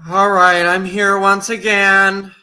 All right, I'm here once again.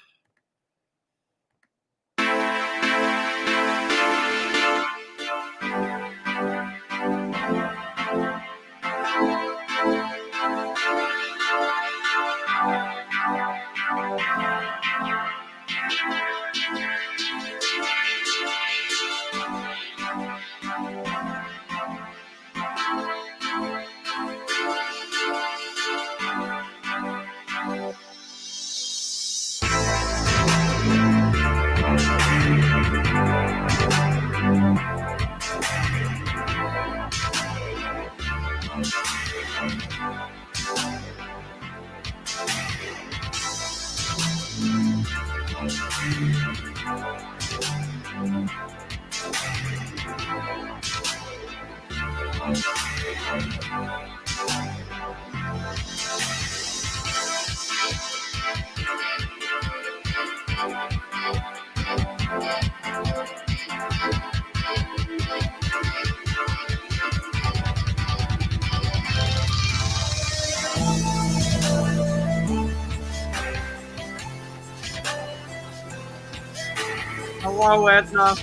Hello, Edna.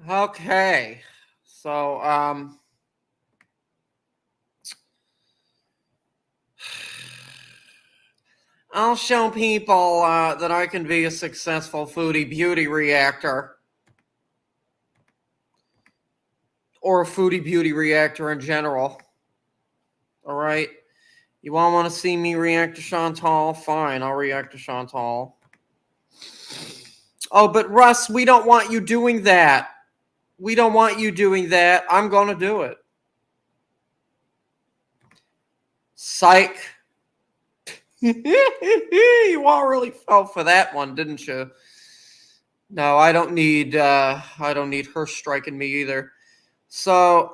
Okay, so I'll show people that I can be a successful foodie beauty reactor, or a foodie beauty reactor in general. All right, you all want to see me react to Chantal? Fine, I'll react to Chantal. Oh, but Russ, we don't want you doing that. we don't want you doing that. I'm going to do it. Psych. You all really fell for that one, didn't you? No, I don't need her striking me either. So,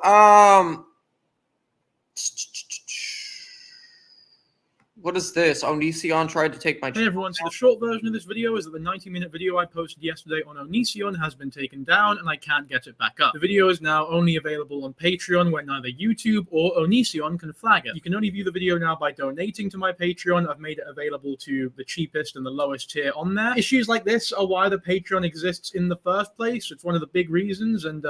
what is this? Onision tried to take my... Hey everyone, so the short version of this video is that the 90-minute video I posted yesterday on Onision has been taken down and I can't get it back up. The video is now only available on Patreon, where neither YouTube or Onision can flag it. You can only view the video now by donating to my Patreon. I've made it available to the cheapest and the lowest tier on there. Issues like this are why the Patreon exists in the first place. It's one of the big reasons, and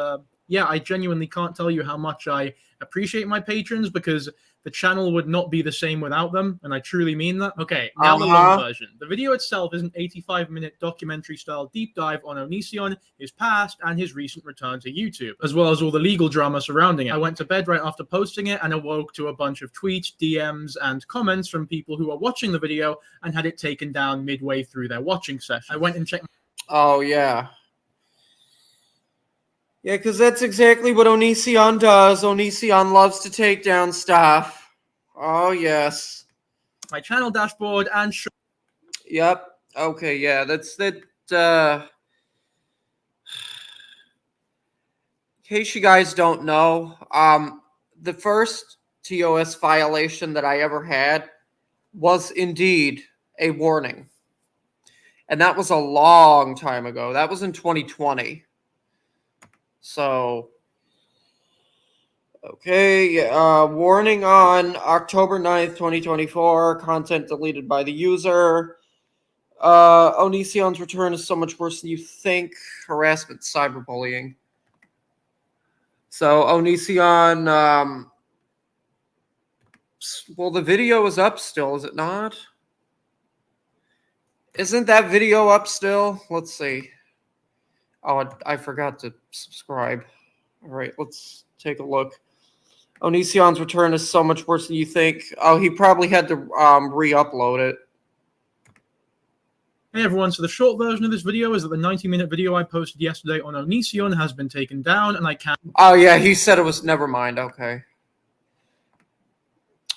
yeah, I genuinely can't tell you how much I appreciate my patrons, because the channel would not be the same without them, and I truly mean that. Okay, now the long version. The video itself is an 85-minute documentary-style deep dive on Onision, his past, and his recent return to YouTube, as well as all the legal drama surrounding it. I went to bed right after posting it and awoke to a bunch of tweets, DMs, and comments from people who are watching the video and had it taken down midway through their watching session. I went and checked... Oh, yeah. Yeah, because that's exactly what Onision does. Onision loves to take down stuff. Oh, yes. My channel dashboard and... Yep. Okay, yeah, that's that. In case you guys don't know, the first TOS violation that I ever had was indeed a warning. And that was a long time ago. That was in 2020. So, okay, warning on October 9th, 2024, content deleted by the user. Onision's return is so much worse than you think. Harassment, cyberbullying. So, Onision, well, the video is up still, is it not? Isn't that video up still? Let's see. Oh, I forgot to subscribe. All right, let's take a look. Onision's return is so much worse than you think. Oh, he probably had to re-upload it. Hey everyone, so the short version of this video is that the 90-minute video I posted yesterday on Onision has been taken down and I can't... Oh, yeah, he said it was... Never mind, okay.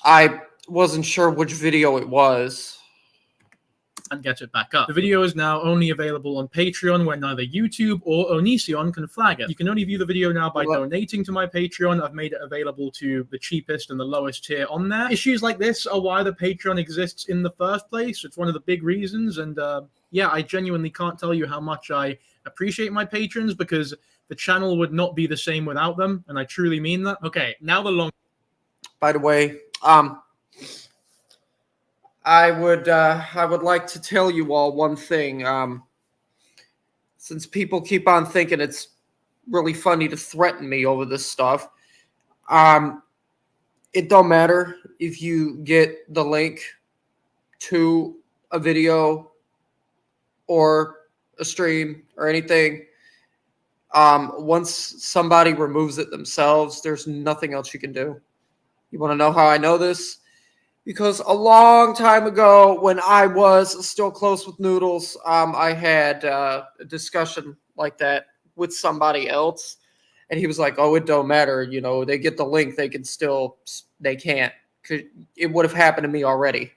I wasn't sure which video it was. And get it back up. The video is now only available on Patreon, where neither YouTube or Onision can flag it. You can only view the video now by donating to my Patreon. I've made it available to the cheapest and the lowest tier on there. Issues like this are why the Patreon exists in the first place. It's one of the big reasons, and yeah, I genuinely can't tell you how much I appreciate my patrons, because the channel would not be the same without them, and I truly mean that. Okay, now the long... By the way, I would like to tell you all one thing. Since people keep on thinking it's really funny to threaten me over this stuff, it don't matter if you get the link to a video or a stream or anything. Once somebody removes it themselves, there's nothing else you can do. You want to know how I know this? Because a long time ago, when I was still close with Noodles, I had a discussion like that with somebody else. And he was like, oh, it don't matter. You know, they get the link, they can still, they can't. It would have happened to me already.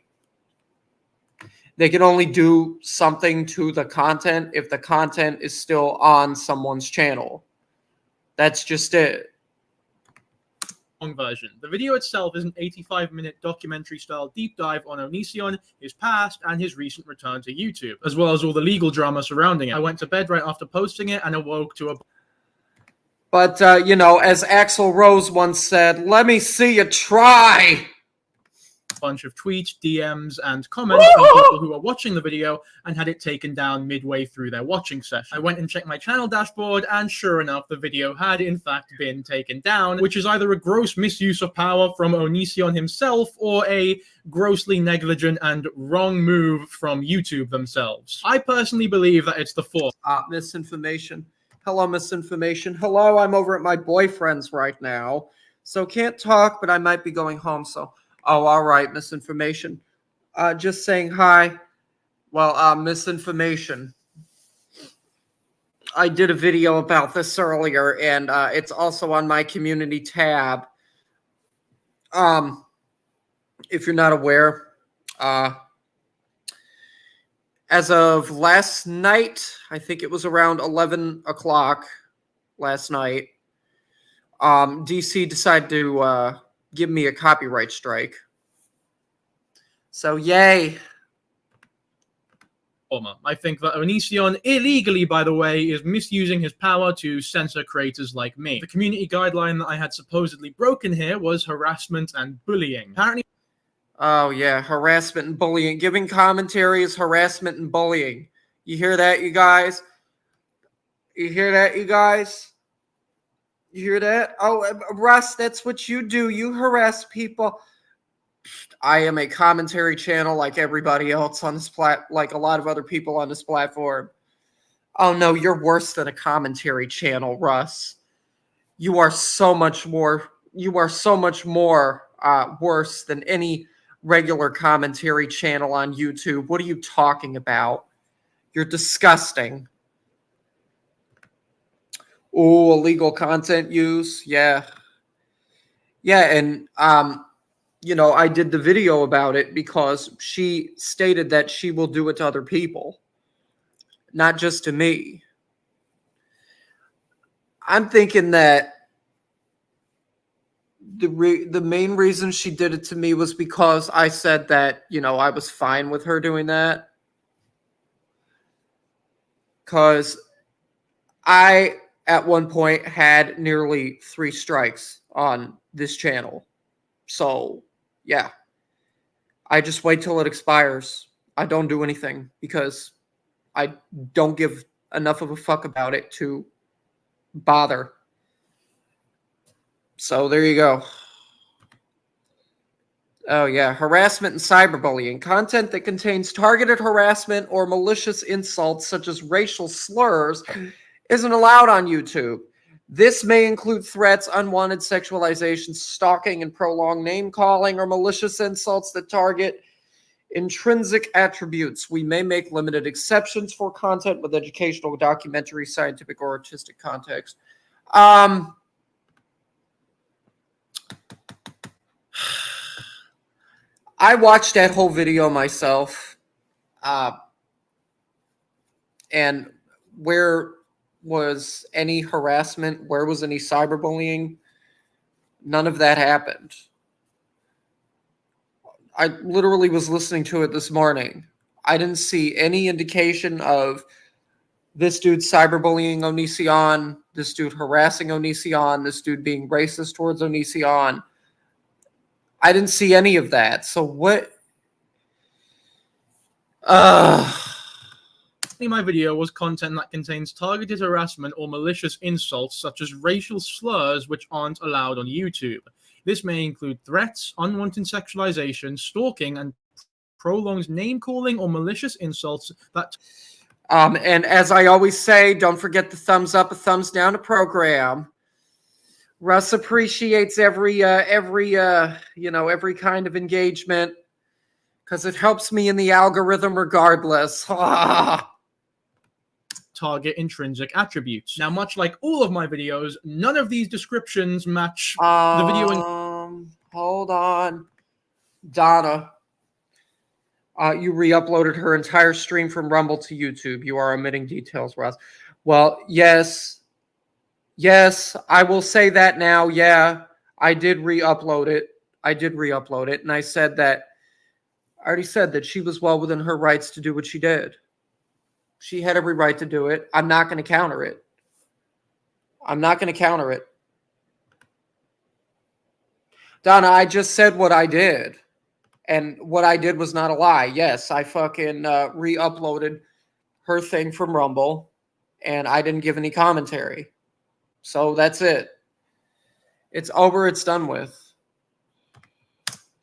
They can only do something to the content if the content is still on someone's channel. That's just it. Version. The video itself is an 85-minute documentary-style deep dive on Onision, his past, and his recent return to YouTube, as well as all the legal drama surrounding it. I went to bed right after posting it and awoke to a... But, you know, as Axl Rose once said, let me see you try! Bunch of tweets, DMs, and comments from people who are watching the video and had it taken down midway through their watching session. I went and checked my channel dashboard, and sure enough, the video had in fact been taken down, which is either a gross misuse of power from Onision himself or a grossly negligent and wrong move from YouTube themselves. I personally believe that it's the fourth. Misinformation. Hello, misinformation. Hello, I'm over at my boyfriend's right now, so can't talk, but I might be going home, so... Oh, all right, misinformation. Just saying hi. Well, misinformation. I did a video about this earlier, and it's also on my community tab. If you're not aware, as of last night, I think it was around 11 o'clock last night, DC decided to give me a copyright strike. So, yay. I think that Onision, illegally by the way, is misusing his power to censor creators like me. The community guideline that I had supposedly broken here was harassment and bullying. Apparently, oh yeah, harassment and bullying. Giving commentary is harassment and bullying. You hear that, you guys? You hear that, you guys? You hear that? Oh, Russ, that's what you do. You harass people. I am a commentary channel like everybody else on this like a lot of other people on this platform. Oh no, you're worse than a commentary channel, Russ. You are so much more. You are so much more worse than any regular commentary channel on YouTube. What are you talking about? You're disgusting. Oh, illegal content use. Yeah. Yeah, and you know, I did the video about it because she stated that she will do it to other people, not just to me. I'm thinking that the main reason she did it to me was because I said that, you know, I was fine with her doing that. Because I, at one point, had nearly 3 strikes on this channel. So, yeah. I just wait till it expires. I don't do anything because I don't give enough of a fuck about it to bother. So there you go. Oh yeah, harassment and cyberbullying. Content that contains targeted harassment or malicious insults such as racial slurs isn't allowed on YouTube. This may include threats, unwanted sexualization, stalking, and prolonged name-calling or malicious insults that target intrinsic attributes. We may make limited exceptions for content with educational, documentary, scientific, or artistic context. I watched that whole video myself. And where was any harassment? Where was any cyberbullying? None of that happened. I literally was listening to it this morning. I didn't see any indication of this dude cyberbullying Onision, this dude harassing Onision, this dude being racist towards Onision. I didn't see any of that. So what? my video was content that contains targeted harassment or malicious insults such as racial slurs which aren't allowed on YouTube. This may include threats, unwanted sexualization, stalking, and prolonged name-calling or malicious insults that... And as I always say, don't forget the thumbs up, a thumbs down to program. Russ appreciates every kind of engagement because it helps me in the algorithm regardless. Target intrinsic attributes. Now, much like all of my videos, none of these descriptions match the video. Hold on, Donna. You re-uploaded her entire stream from Rumble to YouTube. You are omitting details, Ross. Well, yes, I will say that now. Yeah, I did re-upload it. And I said that. I already said that she was well within her rights to do what she did. She had every right to do it. I'm not going to counter it. Donna, I just said what I did. And what I did was not a lie. Yes, I fucking re-uploaded her thing from Rumble. And I didn't give any commentary. So that's it. It's over. It's done with.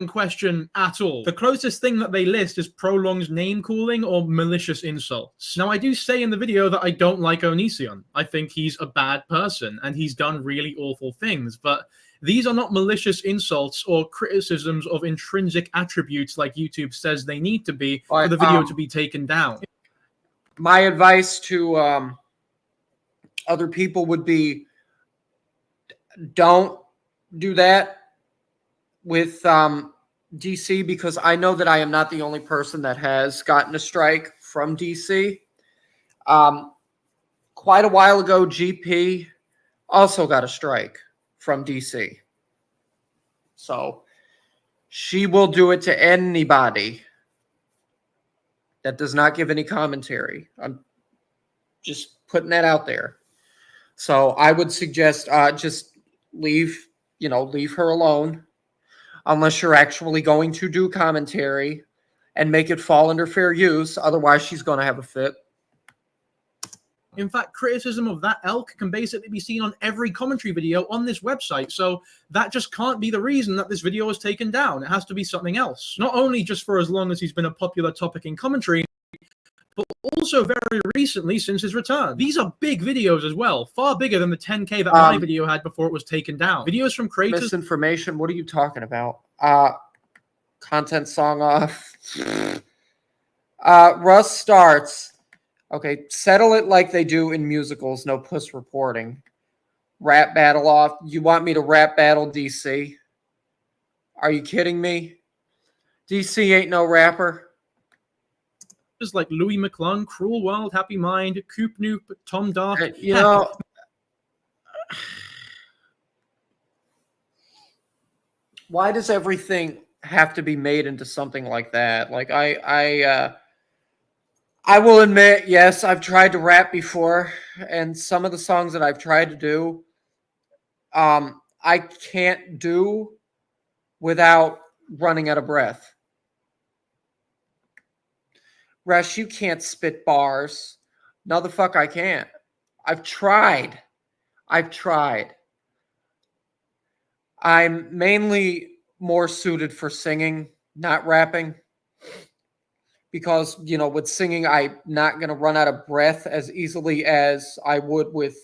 Question at all. The closest thing that they list is prolonged name-calling or malicious insults. Now, I do say in the video that I don't like Onision. I think he's a bad person, and he's done really awful things, but these are not malicious insults or criticisms of intrinsic attributes like YouTube says they need to be for the video to be taken down. My advice to Other people would be, don't do that with DC, because I know that I am not the only person that has gotten a strike from DC. Quite a while ago, GP also got a strike from DC. So she will do it to anybody that does not give any commentary. I'm just putting that out there. So I would suggest just leave her alone, unless you're actually going to do commentary and make it fall under fair use. Otherwise, she's going to have a fit. In fact, criticism of that ilk can basically be seen on every commentary video on this website, so that just can't be the reason that this video was taken down. It has to be something else. Not only just for as long as he's been a popular topic in commentary, but also very recently since his return. These are big videos as well, far bigger than the 10K that my video had before it was taken down. Videos from creators... Misinformation? What are you talking about? Content song off. Russ starts... Okay, settle it like they do in musicals. No puss reporting. Rap battle off. You want me to rap battle DC? Are you kidding me? DC ain't no rapper. Just like Louis McClung, Cruel World, Happy Mind, Coop Noop, Tom Dark. You know, why does everything have to be made into something like that? Like I will admit, yes, I've tried to rap before, and some of the songs that I've tried to do, I can't do without running out of breath. Rush, you can't spit bars. No, the fuck I can't. I've tried. I'm mainly more suited for singing, not rapping. Because, with singing, I'm not going to run out of breath as easily as I would with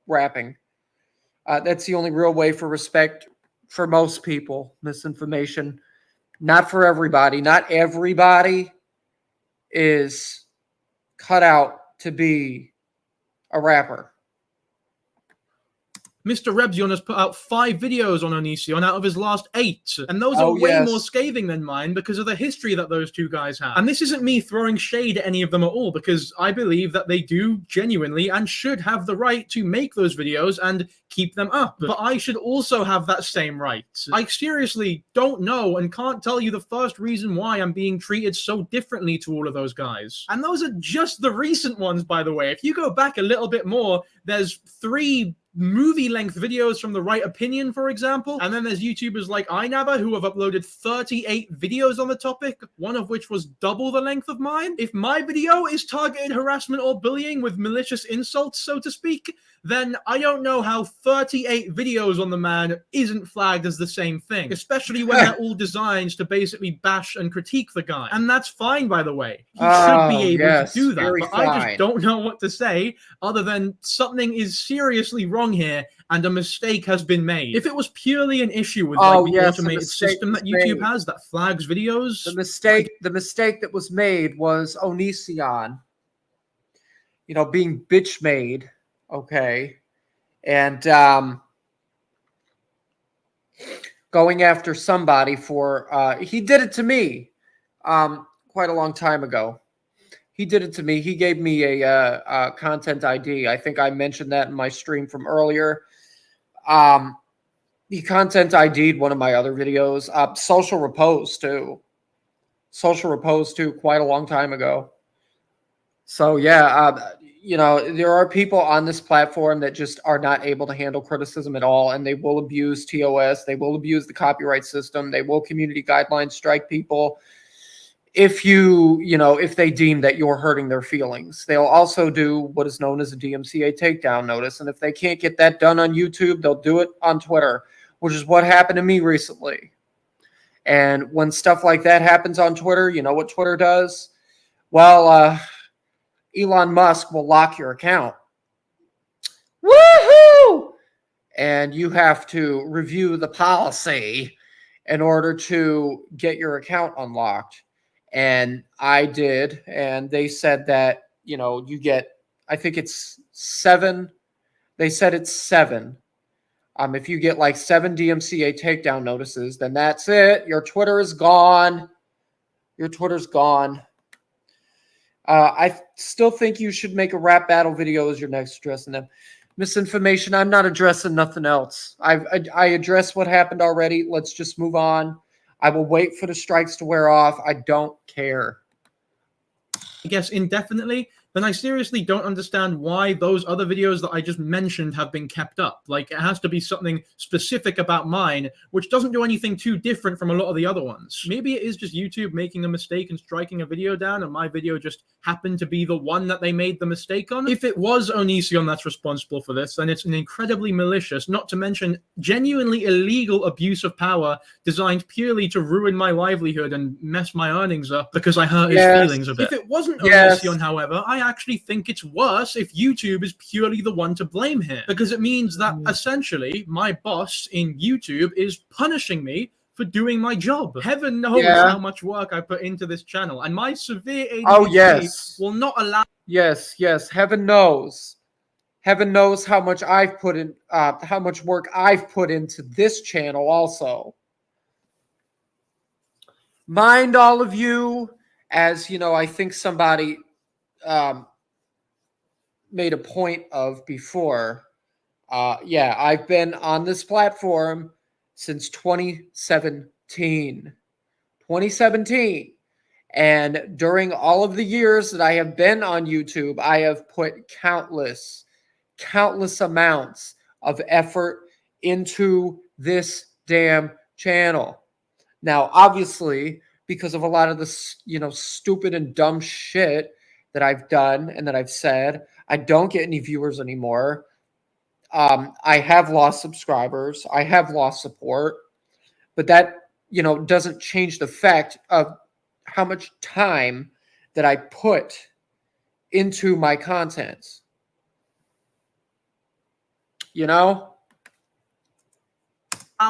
rapping. That's the only real way for respect for most people. Misinformation. Not for everybody. Not everybody is cut out to be a rapper. Mr. Rebzion has put out 5 videos on Onision out of his last 8. And those are way more scathing than mine because of the history that those two guys have. And this isn't me throwing shade at any of them at all, because I believe that they do genuinely and should have the right to make those videos and keep them up. But I should also have that same right. I seriously don't know and can't tell you the first reason why I'm being treated so differently to all of those guys. And those are just the recent ones, by the way. If you go back a little bit more, there's 3 movie-length videos from The Right Opinion, for example. And then there's YouTubers like iNabba who have uploaded 38 videos on the topic, one of which was double the length of mine. If my video is targeted harassment or bullying with malicious insults, so to speak, then I don't know how 38 videos on the man isn't flagged as the same thing, especially when they're all designed to basically bash and critique the guy. And that's fine, by the way. He should be able to do that, but I just don't know what to say other than something is seriously wrong here and a mistake has been made. If it was purely an issue with the automated system that YouTube has that flags videos... The mistake that was made was Onision, being bitch made. Okay. And going after somebody for he did it to me quite a long time ago. He did it to me. He gave me a content ID. I think I mentioned that in my stream from earlier. He content ID'd one of my other videos. Social Repose too. Quite a long time ago. So yeah, there are people on this platform that just are not able to handle criticism at all, and they will abuse TOS. They will abuse the copyright system. They will community guidelines strike people if if they deem that you're hurting their feelings. They'll also do what is known as a DMCA takedown notice, and if they can't get that done on YouTube, they'll do it on Twitter, which is what happened to me recently. And when stuff like that happens on Twitter, you know what Twitter does? Well, Elon Musk will lock your account. Woohoo! And you have to review the policy in order to get your account unlocked. And I did, and they said that, you get I think it's 7. They said it's 7. If you get like 7 DMCA takedown notices, then that's it. Your Twitter is gone. Your Twitter's gone. I still think you should make a rap battle video as your next addressing them. Misinformation. I'm not addressing nothing else. I addressed what happened already. Let's just move on. I will wait for the strikes to wear off. I don't care. I guess indefinitely, then I seriously don't understand why those other videos that I just mentioned have been kept up. Like, it has to be something specific about mine, which doesn't do anything too different from a lot of the other ones. Maybe it is just YouTube making a mistake and striking a video down, and my video just happened to be the one that they made the mistake on. If it was Onision that's responsible for this, then it's an incredibly malicious, not to mention genuinely illegal abuse of power designed purely to ruin my livelihood and mess my earnings up because I hurt his feelings a bit. If it wasn't Onision, however, I actually think it's worse if YouTube is purely the one to blame here, because it means that essentially my boss in YouTube is punishing me for doing my job. Heaven knows how much work I put into this channel, and my severe ADHD will not allow. Yes. Heaven knows. Heaven knows how much I've put in, how much work I've put into this channel also. Mind all of you, as you know, I think somebody made a point of before. I've been on this platform since 2017. 2017. And during all of the years that I have been on YouTube, I have put countless amounts of effort into this damn channel. Now, obviously, because of a lot of this, stupid and dumb shit that I've done and that I've said, I don't get any viewers anymore. I have lost subscribers. I have lost support. But that, doesn't change the fact of how much time that I put into my content. Allow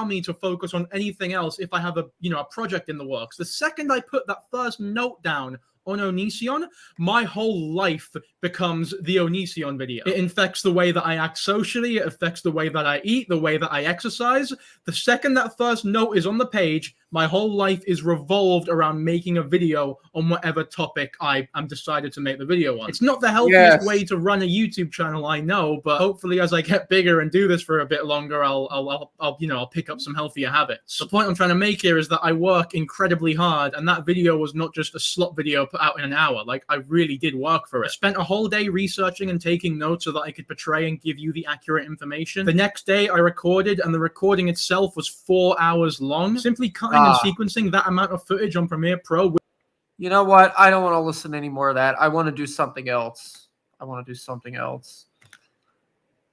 me to focus on anything else if I have a project in the works. The second I put that first note down on Onision, my whole life becomes the Onision video. It infects the way that I act socially, it affects the way that I eat, the way that I exercise. The second that first note is on the page, my whole life is revolved around making a video on whatever topic I'm decided to make the video on. It's not the healthiest way to run a YouTube channel, I know, but hopefully as I get bigger and do this for a bit longer, I'll pick up some healthier habits. The point I'm trying to make here is that I work incredibly hard, and that video was not just a slot video put out in an hour. Like, I really did work for it. I spent a whole day researching and taking notes so that I could portray and give you the accurate information. The next day I recorded, and the recording itself was 4 hours long. Simply cutting and sequencing that amount of footage on Premiere Pro. You know what? I don't want to listen to any more of that. I want to do something else.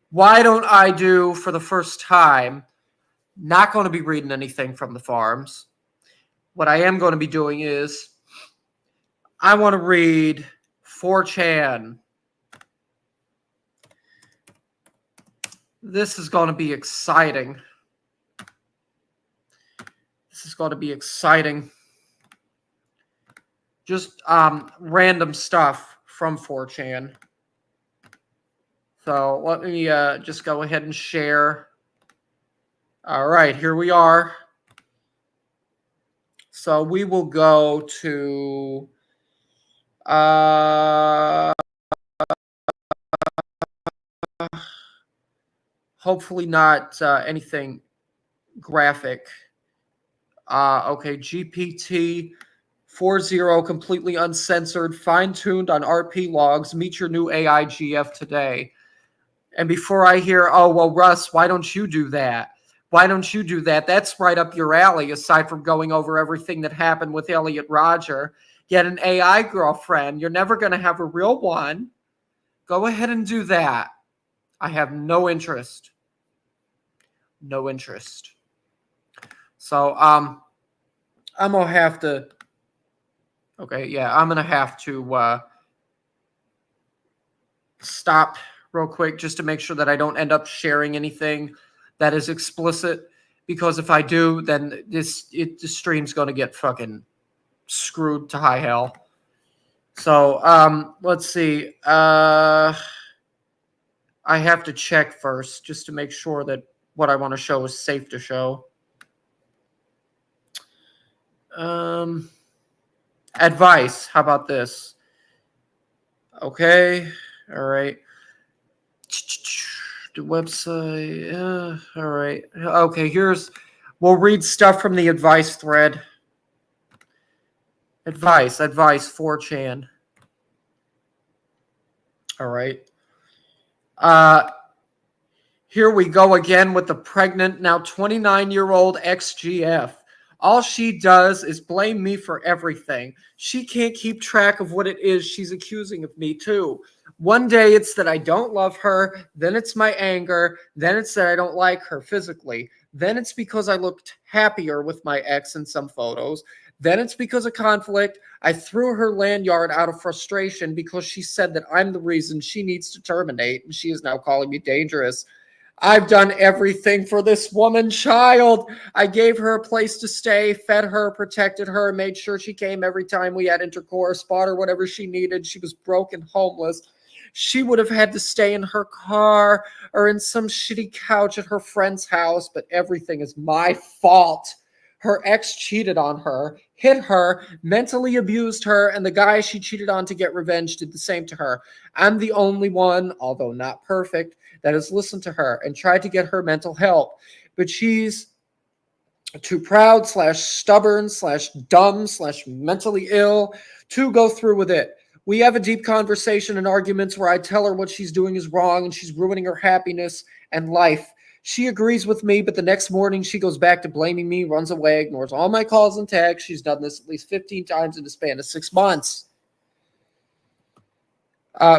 Why don't I do, for the first time, not going to be reading anything from the farms. What I am going to be doing is I want to read 4chan. This is going to be exciting. Just random stuff from 4chan. So let me just go ahead and share. All right, here we are. So we will go to hopefully not anything graphic. Okay, GPT 4.0, completely uncensored, fine-tuned on RP logs. Meet your new AI GF today. And before I hear, oh, well, Russ, why don't you do that? That's right up your alley, aside from going over everything that happened with Elliot Rodger. Get an AI girlfriend. You're never going to have a real one. Go ahead and do that. I have no interest. So, I'm going to have to, I'm going to have to stop real quick just to make sure that I don't end up sharing anything that is explicit, because if I do, then the stream's going to get fucking screwed to high hell. So, let's see. I have to check first just to make sure that what I want to show is safe to show. Advice. How about this? Okay. All right. The website. All right. Okay. We'll read stuff from the advice thread. Advice 4chan. All right. Here we go again with the pregnant, now 29-year-old XGF. All she does is blame me for everything. She can't keep track of what it is she's accusing of me, too. One day it's that I don't love her, then it's my anger, then it's that I don't like her physically, then it's because I looked happier with my ex in some photos, then it's because of conflict. I threw her lanyard out of frustration because she said that I'm the reason she needs to terminate, and she is now calling me dangerous. I've done everything for this woman child. I gave her a place to stay, fed her, protected her, made sure she came every time we had intercourse, bought her whatever she needed. She was broke and homeless. She would have had to stay in her car or in some shitty couch at her friend's house, but everything is my fault. Her ex cheated on her, hit her, mentally abused her, and the guy she cheated on to get revenge did the same to her. I'm the only one, although not perfect, that has listened to her and tried to get her mental help. But she's too proud / stubborn / dumb / mentally ill to go through with it. We have a deep conversation and arguments where I tell her what she's doing is wrong and she's ruining her happiness and life. She agrees with me, but the next morning she goes back to blaming me, runs away, ignores all my calls and texts. She's done this at least 15 times in the span of 6 months.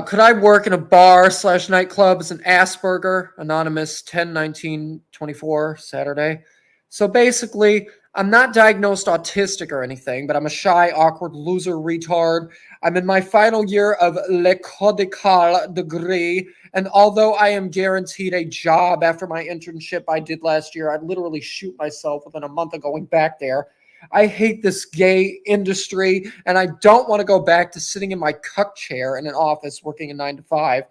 Could I work in a bar / nightclub as an Asperger? Anonymous 10/19/24, Saturday. So basically, I'm not diagnosed autistic or anything, but I'm a shy, awkward loser retard. I'm in my final year of l'école d'école degree, and although I am guaranteed a job after my internship I did last year, I'd literally shoot myself within a month of going back there. I hate this gay industry, and I don't want to go back to sitting in my cuck chair in an office working a 9 to 5.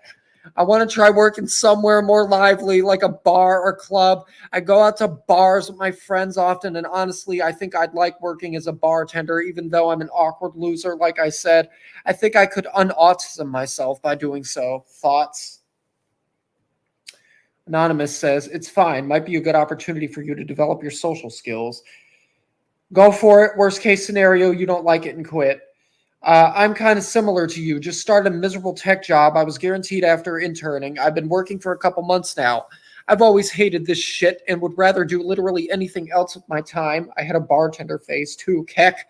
I want to try working somewhere more lively, like a bar or club. I go out to bars with my friends often, and honestly, I think I'd like working as a bartender, even though I'm an awkward loser, like I said. I think I could unautism myself by doing so. Thoughts? Anonymous says, it's fine. Might be a good opportunity for you to develop your social skills. Go for it. Worst case scenario, you don't like it and quit. I'm kind of similar to you. Just started a miserable tech job I was guaranteed after interning. I've been working for a couple months now. I've always hated this shit and would rather do literally anything else with my time. I had a bartender phase too, keck.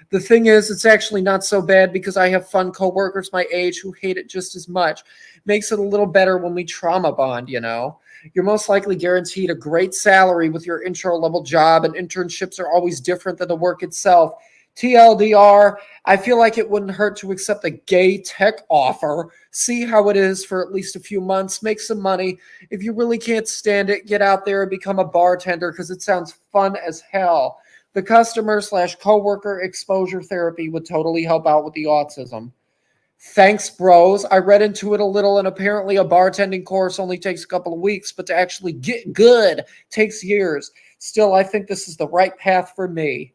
The thing is, it's actually not so bad because I have fun coworkers my age who hate it just as much. Makes it a little better when we trauma bond, you know? You're most likely guaranteed a great salary with your intro-level job, and internships are always different than the work itself. TLDR, I feel like it wouldn't hurt to accept a gay tech offer, see how it is for at least a few months, make some money. If you really can't stand it, get out there and become a bartender because it sounds fun as hell. The customer / coworker exposure therapy would totally help out with the autism. Thanks, bros. I read into it a little, and apparently a bartending course only takes a couple of weeks, but to actually get good takes years. Still, I think this is the right path for me.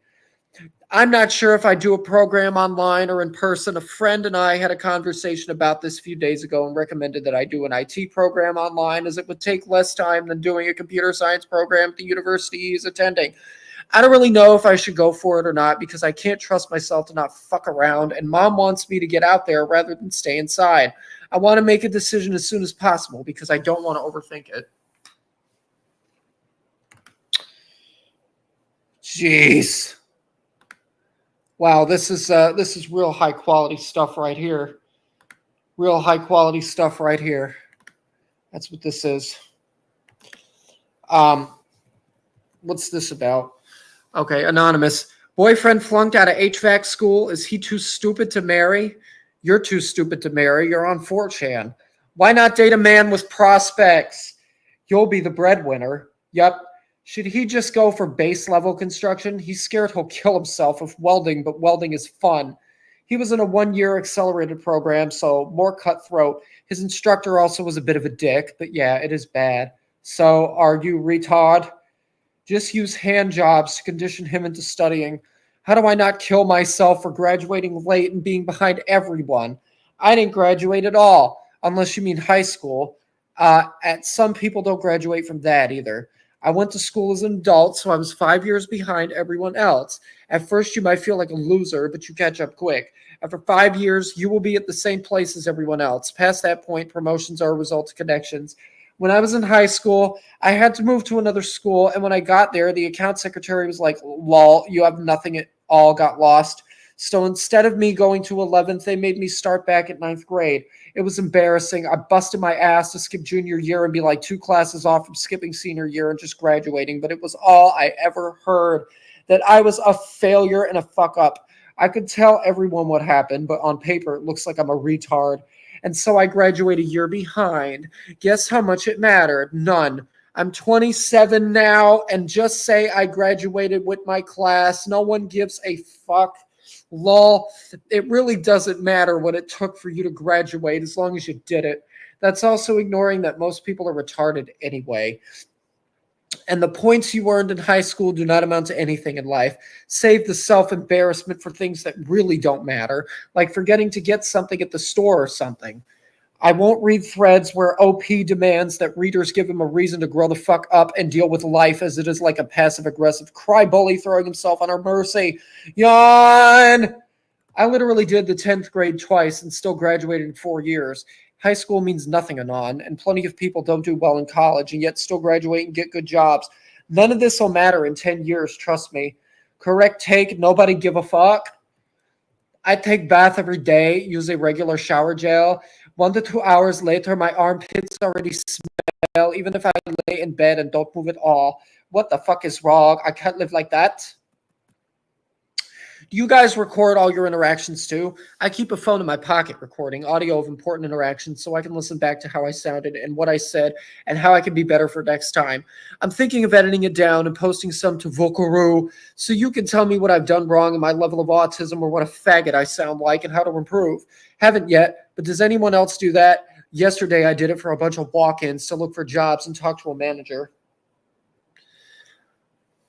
I'm not sure if I do a program online or in person. A friend and I had a conversation about this a few days ago and recommended that I do an IT program online, as it would take less time than doing a computer science program at the university he's attending. I don't really know if I should go for it or not because I can't trust myself to not fuck around, and mom wants me to get out there rather than stay inside. I want to make a decision as soon as possible because I don't want to overthink it. Jeez. Wow, this is real high quality stuff right here. Real high quality stuff right here. That's what this is. What's this about? Okay, anonymous. Boyfriend flunked out of HVAC school. Is he too stupid to marry? You're too stupid to marry. You're on 4chan. Why not date a man with prospects? You'll be the breadwinner. Yep. Should he just go for base level construction? He's scared he'll kill himself with welding, but welding is fun. He was in a 1 year accelerated program, so more cutthroat. His instructor also was a bit of a dick, but yeah, it is bad. So, are you retard? Just use hand jobs to condition him into studying. How do I not kill myself for graduating late and being behind everyone? I didn't graduate at all, unless you mean high school. At some people don't graduate from that either. I went to school as an adult, so I was 5 years behind everyone else. At first, you might feel like a loser, but you catch up quick. After 5 years, you will be at the same place as everyone else. Past that point, promotions are a result of connections. When I was in high school, I had to move to another school, and when I got there, the account secretary was like, lol, you have nothing at all, got lost. So instead of me going to 11th, they made me start back at ninth grade. It was embarrassing. I busted my ass to skip junior year and be like 2 classes off from skipping senior year and just graduating, but it was all I ever heard, that I was a failure and a fuck up. I could tell everyone what happened, but on paper, it looks like I'm a retard. And so I graduate a year behind. Guess how much it mattered? None. I'm 27 now, and just say I graduated with my class. No one gives a fuck. Lol. It really doesn't matter what it took for you to graduate as long as you did it. That's also ignoring that most people are retarded anyway. And the points you earned in high school do not amount to anything in life. Save the self embarrassment for things that really don't matter, like forgetting to get something at the store or something. I won't read threads where OP demands that readers give him a reason to grow the fuck up and deal with life as it is like a passive aggressive cry bully throwing himself on our mercy. Yawn! I literally did the 10th grade twice and still graduated in 4 years. High school means nothing, Anon, and plenty of people don't do well in college and yet still graduate and get good jobs. None of this will matter in 10 years, trust me. Correct take, nobody give a fuck. I take bath every day, use a regular shower gel. 1 to 2 hours later, my armpits already smell, even if I lay in bed and don't move at all. What the fuck is wrong? I can't live like that. Do you guys record all your interactions too? I keep a phone in my pocket recording audio of important interactions so I can listen back to how I sounded and what I said and how I can be better for next time. I'm thinking of editing it down and posting some to thru so you can tell me what I've done wrong and my level of autism or what a faggot I sound like and how to improve. Haven't yet, but does anyone else do that? Yesterday I did it for a bunch of walk-ins to look for jobs and talk to a manager.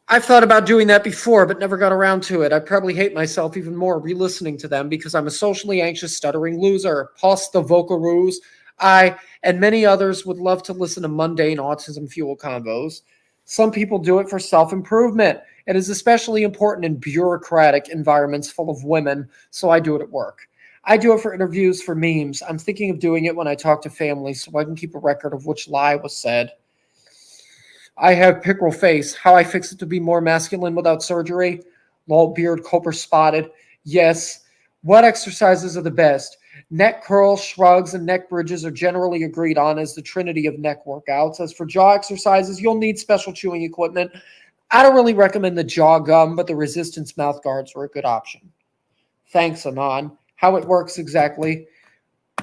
I've thought about doing that before, but never got around to it. I probably hate myself even more re-listening to them because I'm a socially anxious, stuttering loser. Plus the vocaroos. I and many others would love to listen to mundane autism fuel convos. Some people do it for self-improvement. It is especially important in bureaucratic environments full of women, so I do it at work. I do it for interviews, for memes. I'm thinking of doing it when I talk to family so I can keep a record of which lie was said. I have pickerel face. How I fix it to be more masculine without surgery? Lol beard Cooper spotted. Yes. What exercises are the best? Neck curls, shrugs, and neck bridges are generally agreed on as the trinity of neck workouts. As for jaw exercises, you'll need special chewing equipment. I don't really recommend the jaw gum, but the resistance mouth guards are a good option. Thanks, Anon. How it works exactly?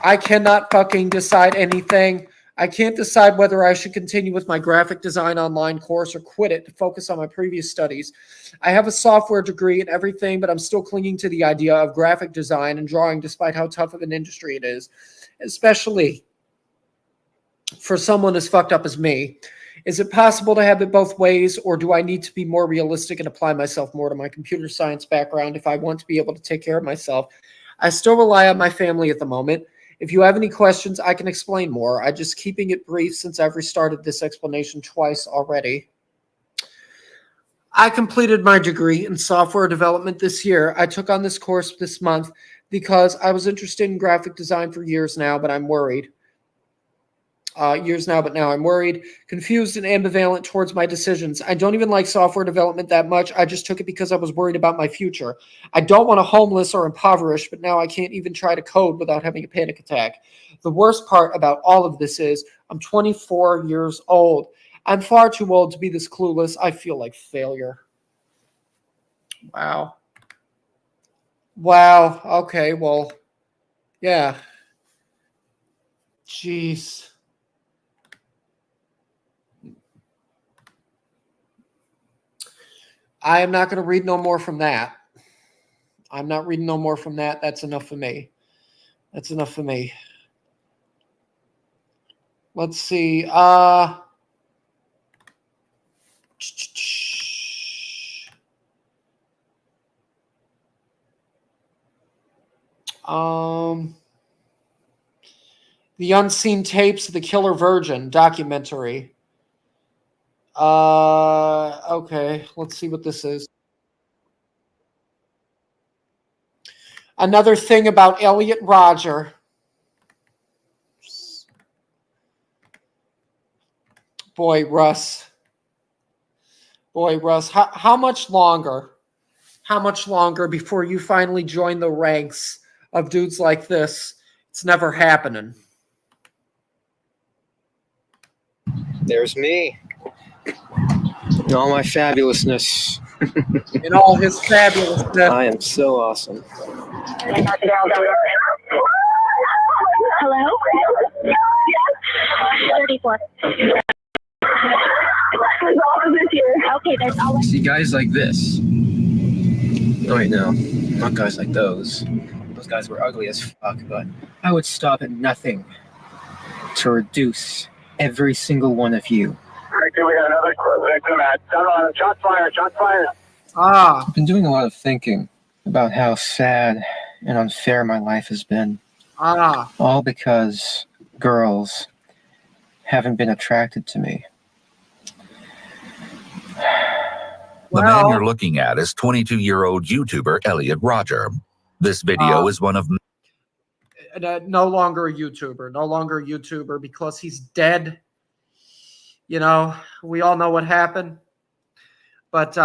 I cannot fucking decide anything. I can't decide whether I should continue with my graphic design online course or quit it to focus on my previous studies. I have a software degree and everything, but I'm still clinging to the idea of graphic design and drawing despite how tough of an industry it is, especially for someone as fucked up as me. Is it possible to have it both ways, or do I need to be more realistic and apply myself more to my computer science background if I want to be able to take care of myself? I still rely on my family at the moment. If you have any questions, I can explain more. I'm just keeping it brief since I've restarted this explanation twice already. I completed my degree in software development this year. I took on this course this month because I was interested in graphic design for years now, but I'm worried. But now I'm worried, confused, and ambivalent towards my decisions. I don't even like software development that much. I just took it because I was worried about my future. I don't want to homeless or impoverished, but now I can't even try to code without having a panic attack. The worst part about all of this is I'm 24 years old. I'm far too old to be this clueless. I feel like failure. Wow. Wow. Okay, well, yeah. Jeez. I am not going to read no more from that. I'm not reading no more from that. That's enough for me. That's enough for me. Let's see. The Unseen Tapes of the Killer Virgin documentary. Okay, let's see what this is. Another thing about Elliot Rodger. Boy, Russ. How much longer? How much longer before you finally join the ranks of dudes like this? It's never happening. There's me. In all my fabulousness. In all his fabulousness. I am so awesome. Hello? Yes. 34. Okay, there's all. See guys like this. Oh wait, no. Not guys like those. Those guys were ugly as fuck, but I would stop at nothing to reduce every single one of you. We got another victim at shots fired. I've been doing a lot of thinking about how sad and unfair my life has been. All because girls haven't been attracted to me. The man you're looking at is 22-year-old YouTuber Elliot Rodger. This video is one of... No longer a YouTuber because he's dead. You know, we all know what happened. But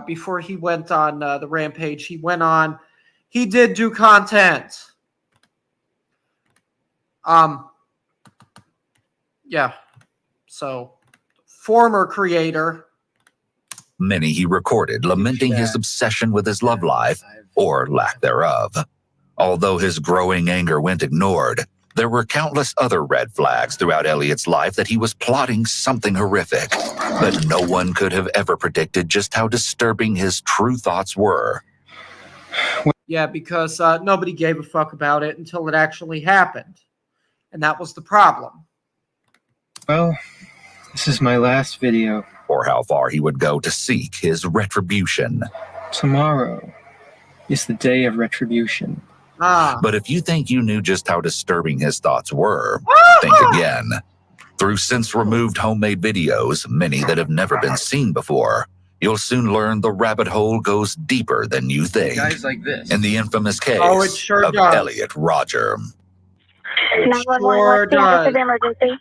before he went on the rampage, he did do content. So former creator. Many he recorded lamenting his obsession with his love life, or lack thereof. Although his growing anger went ignored, there were countless other red flags throughout Elliot's life that he was plotting something horrific. But no one could have ever predicted just how disturbing his true thoughts were. Yeah, because nobody gave a fuck about it until it actually happened. And that was the problem. Well, this is my last video. Or how far he would go to seek his retribution. Tomorrow is the day of retribution. But if you think you knew just how disturbing his thoughts were, think again. Through since-removed homemade videos, many that have never been seen before, you'll soon learn the rabbit hole goes deeper than you think. Guys like this. In the infamous case of does. Elliot Rodger. 911, what's the emergency?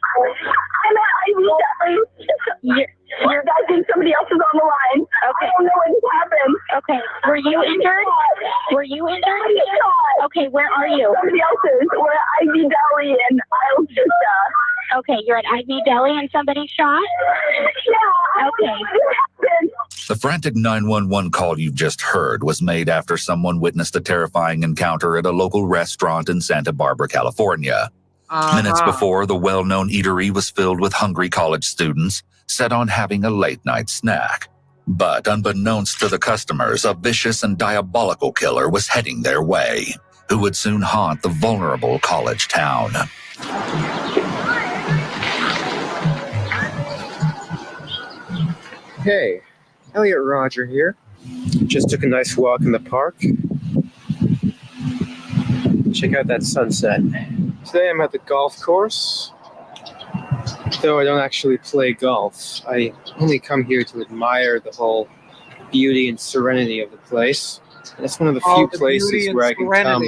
Your guy thinks somebody else is on the line. Okay. I don't know what just happened. Okay. Were you injured? Okay, where are you? Somebody else's. We're at Ivy Deli in Isle Vista. Okay, you're at Ivy Deli and somebody shot? Yeah. Okay. The frantic 911 call you've just heard was made after someone witnessed a terrifying encounter at a local restaurant in Santa Barbara, California. Minutes before, the well-known eatery was filled with hungry college students set on having a late-night snack. But unbeknownst to the customers, a vicious and diabolical killer was heading their way, who would soon haunt the vulnerable college town. Hey, Elliot Rodger here. Just took a nice walk in the park. Check out that sunset. Today I'm at the golf course. Though I don't actually play golf, I only come here to admire the whole beauty and serenity of the place. And it's one of the few places where I can come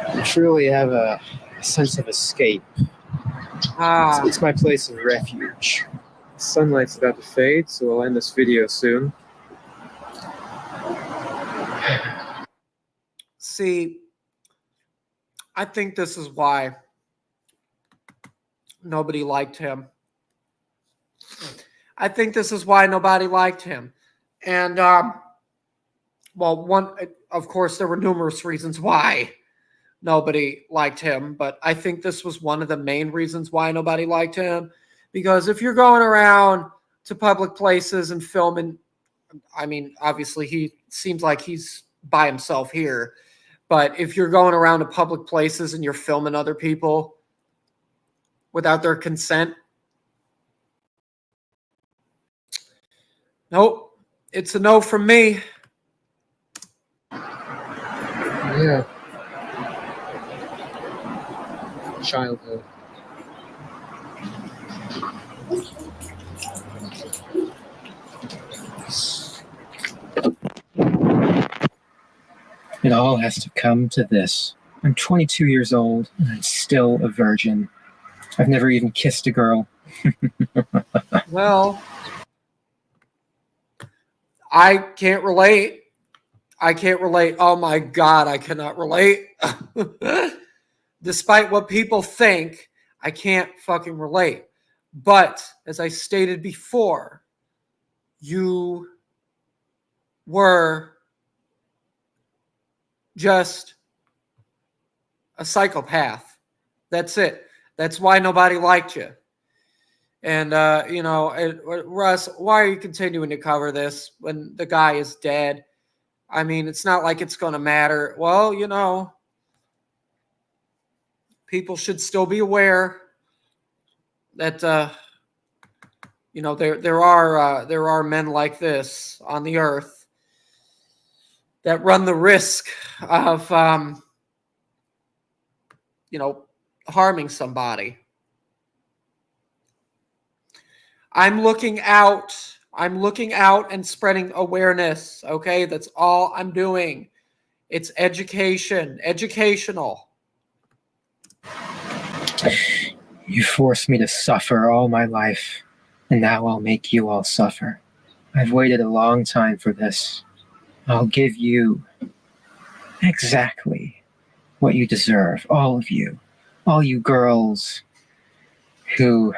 and truly have a sense of escape. It's my place of refuge. The sunlight's about to fade, so I'll end this video soon. See, I think this is why nobody liked him. And, of course, there were numerous reasons why nobody liked him, but I think this was one of the main reasons why nobody liked him. Because if you're going around to public places and filming, I mean, obviously he seems like he's by himself here. But if you're going around to public places and you're filming other people without their consent, nope, it's a no from me. Yeah. Childhood. It all has to come to this. I'm 22 years old and I'm still a virgin. I've never even kissed a girl. Well, I can't relate. I can't relate. Oh my God, I cannot relate. Despite what people think, I can't fucking relate. But as I stated before, you were just a psychopath. That's it. That's why nobody liked you. And, Russ, why are you continuing to cover this when the guy is dead? I mean, it's not like it's going to matter. Well, people should still be aware that, there are men like this on the earth that run the risk of, harming somebody. I'm looking out and spreading awareness. Okay. That's all I'm doing. It's educational. You forced me to suffer all my life, and now I'll make you all suffer. I've waited a long time for this. I'll give you exactly what you deserve, all of you. All you girls who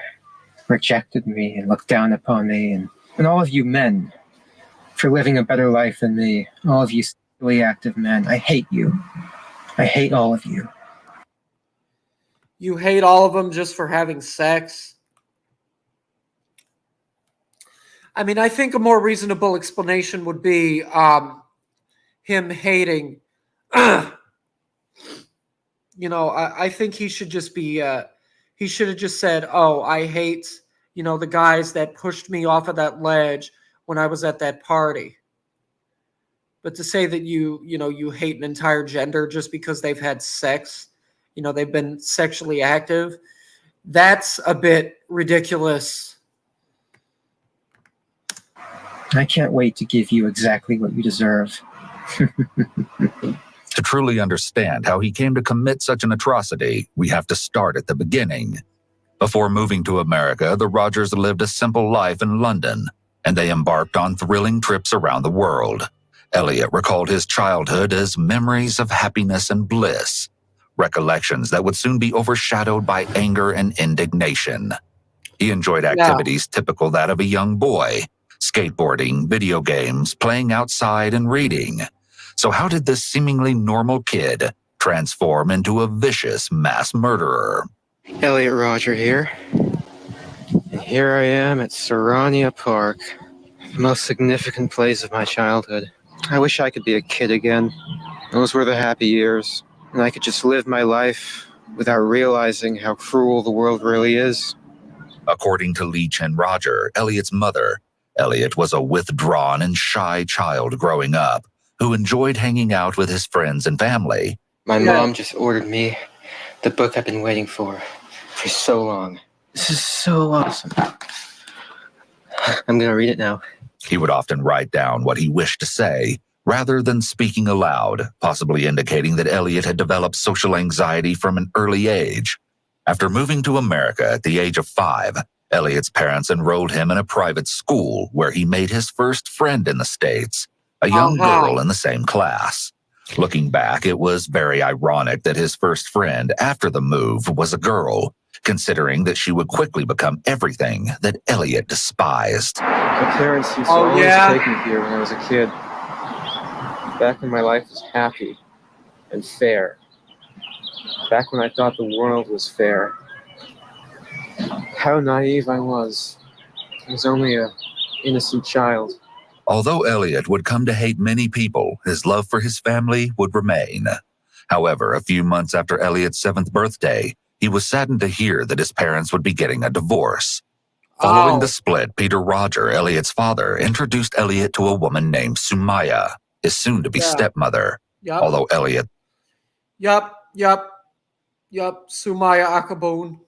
rejected me and looked down upon me, and all of you men for living a better life than me, all of you sexually active men. I hate you. I hate all of you. You hate all of them just for having sex? I mean, I think a more reasonable explanation would be him hating. I think he should just be. He should have just said, "Oh, I hate, the guys that pushed me off of that ledge when I was at that party." But to say that you hate an entire gender just because they've had sex, they've been sexually active, that's a bit ridiculous. I can't wait to give you exactly what you deserve. To truly understand how he came to commit such an atrocity, we have to start at the beginning. Before moving to America, the Rogers lived a simple life in London, and they embarked on thrilling trips around the world. Elliot recalled his childhood as memories of happiness and bliss, recollections that would soon be overshadowed by anger and indignation. He enjoyed activities typical that of a young boy: skateboarding, video games, playing outside, and reading. So how did this seemingly normal kid transform into a vicious mass murderer? Elliot Roger here. And here I am at Sarania Park, the most significant place of my childhood. I wish I could be a kid again. Those were the happy years, and I could just live my life without realizing how cruel the world really is. According to Leach and Roger, Elliot's mother, Elliot was a withdrawn and shy child growing up who enjoyed hanging out with his friends and family. My mom just ordered me the book I've been waiting for so long. This is so awesome. I'm going to read it now. He would often write down what he wished to say, rather than speaking aloud, possibly indicating that Elliot had developed social anxiety from an early age. After moving to America at the age of 5, Elliot's parents enrolled him in a private school where he made his first friend in the States, a young girl in the same class. Looking back, it was very ironic that his first friend after the move was a girl, considering that she would quickly become everything that Elliot despised. My parents used to always take me here when I was a kid. Back when my life was happy and fair. Back when I thought the world was fair. How naive I was. I was only an innocent child. Although Elliot would come to hate many people, his love for his family would remain. However, a few months after Elliot's 7th birthday, he was saddened to hear that his parents would be getting a divorce. Following the split, Peter Roger, Elliot's father, introduced Elliot to a woman named Sumaya, his soon-to-be stepmother. Yep. Although Elliot... Yep. Sumaya Akabun.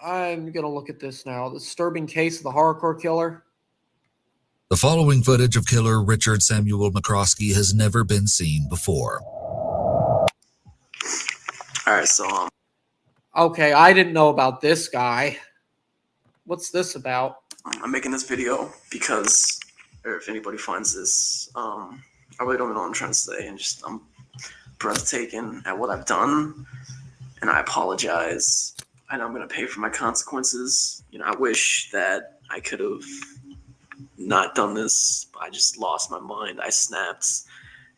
I'm going to look at this now. The disturbing case of the horrorcore killer. The following footage of killer Richard Samuel McCroskey has never been seen before. Alright, so, Okay, I didn't know about this guy. What's this about? I'm making this video because, or if anybody finds this, I really don't know what I'm trying to say, and just, I'm breathtaking at what I've done, and I apologize. I know I'm going to pay for my consequences. You know, I wish that I could have not done this, but I just lost my mind. I snapped,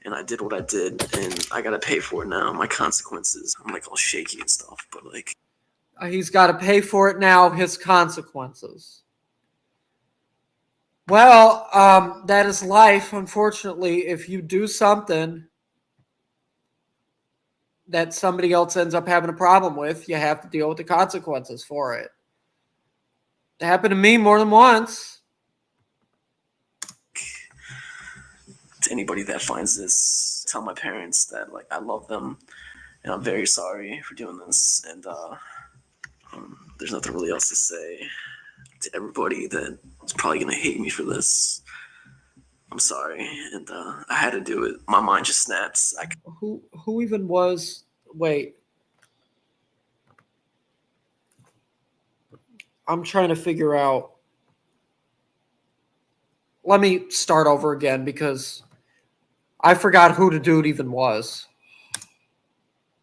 and I did what I did, and I got to pay for it now, my consequences. I'm like all shaky and stuff, but like... He's got to pay for it now, his consequences. Well, that is life. Unfortunately, if you do something that somebody else ends up having a problem with, you have to deal with the consequences for it. It happened to me more than once. To anybody that finds this, tell my parents that like I love them, and I'm very sorry for doing this, and there's nothing really else to say. To everybody that is probably gonna hate me for this, I'm sorry, and I had to do it. My mind just snaps. Who even was? Wait, I'm trying to figure out. Let me start over again because I forgot who the dude even was.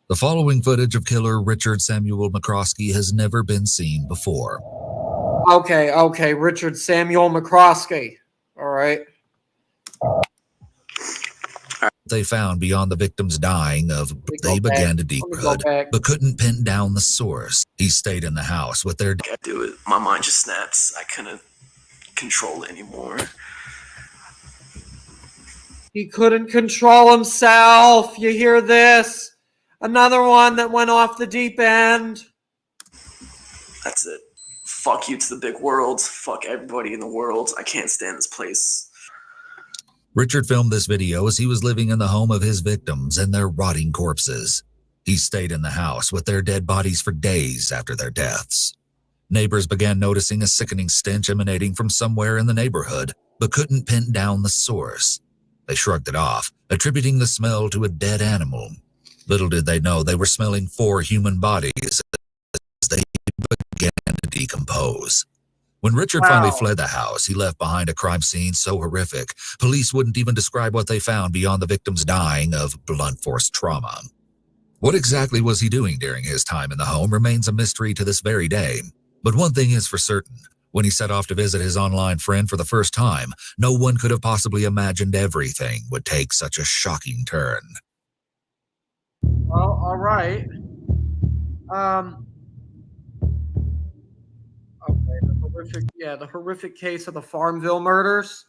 The following footage of killer Richard Samuel McCroskey has never been seen before. Okay, Richard Samuel McCroskey. All right. They found beyond the victim's dying of, they began to decode, but couldn't pin down the source. He stayed in the house with their... I do it. My mind just snaps. I couldn't control it anymore. He couldn't control himself. You hear this? Another one that went off the deep end. That's it. Fuck you to the big world. Fuck everybody in the world. I can't stand this place. Richard filmed this video as he was living in the home of his victims and their rotting corpses. He stayed in the house with their dead bodies for days after their deaths. Neighbors began noticing a sickening stench emanating from somewhere in the neighborhood, but couldn't pin down the source. They shrugged it off, attributing the smell to a dead animal. Little did they know they were smelling 4 human bodies as they began to decompose. When Richard finally fled the house, he left behind a crime scene so horrific, police wouldn't even describe what they found beyond the victims dying of blunt force trauma. What exactly was he doing during his time in the home remains a mystery to this very day. But one thing is for certain, when he set off to visit his online friend for the first time, no one could have possibly imagined everything would take such a shocking turn. Well, all right. Okay, the horrific case of the Farmville murders.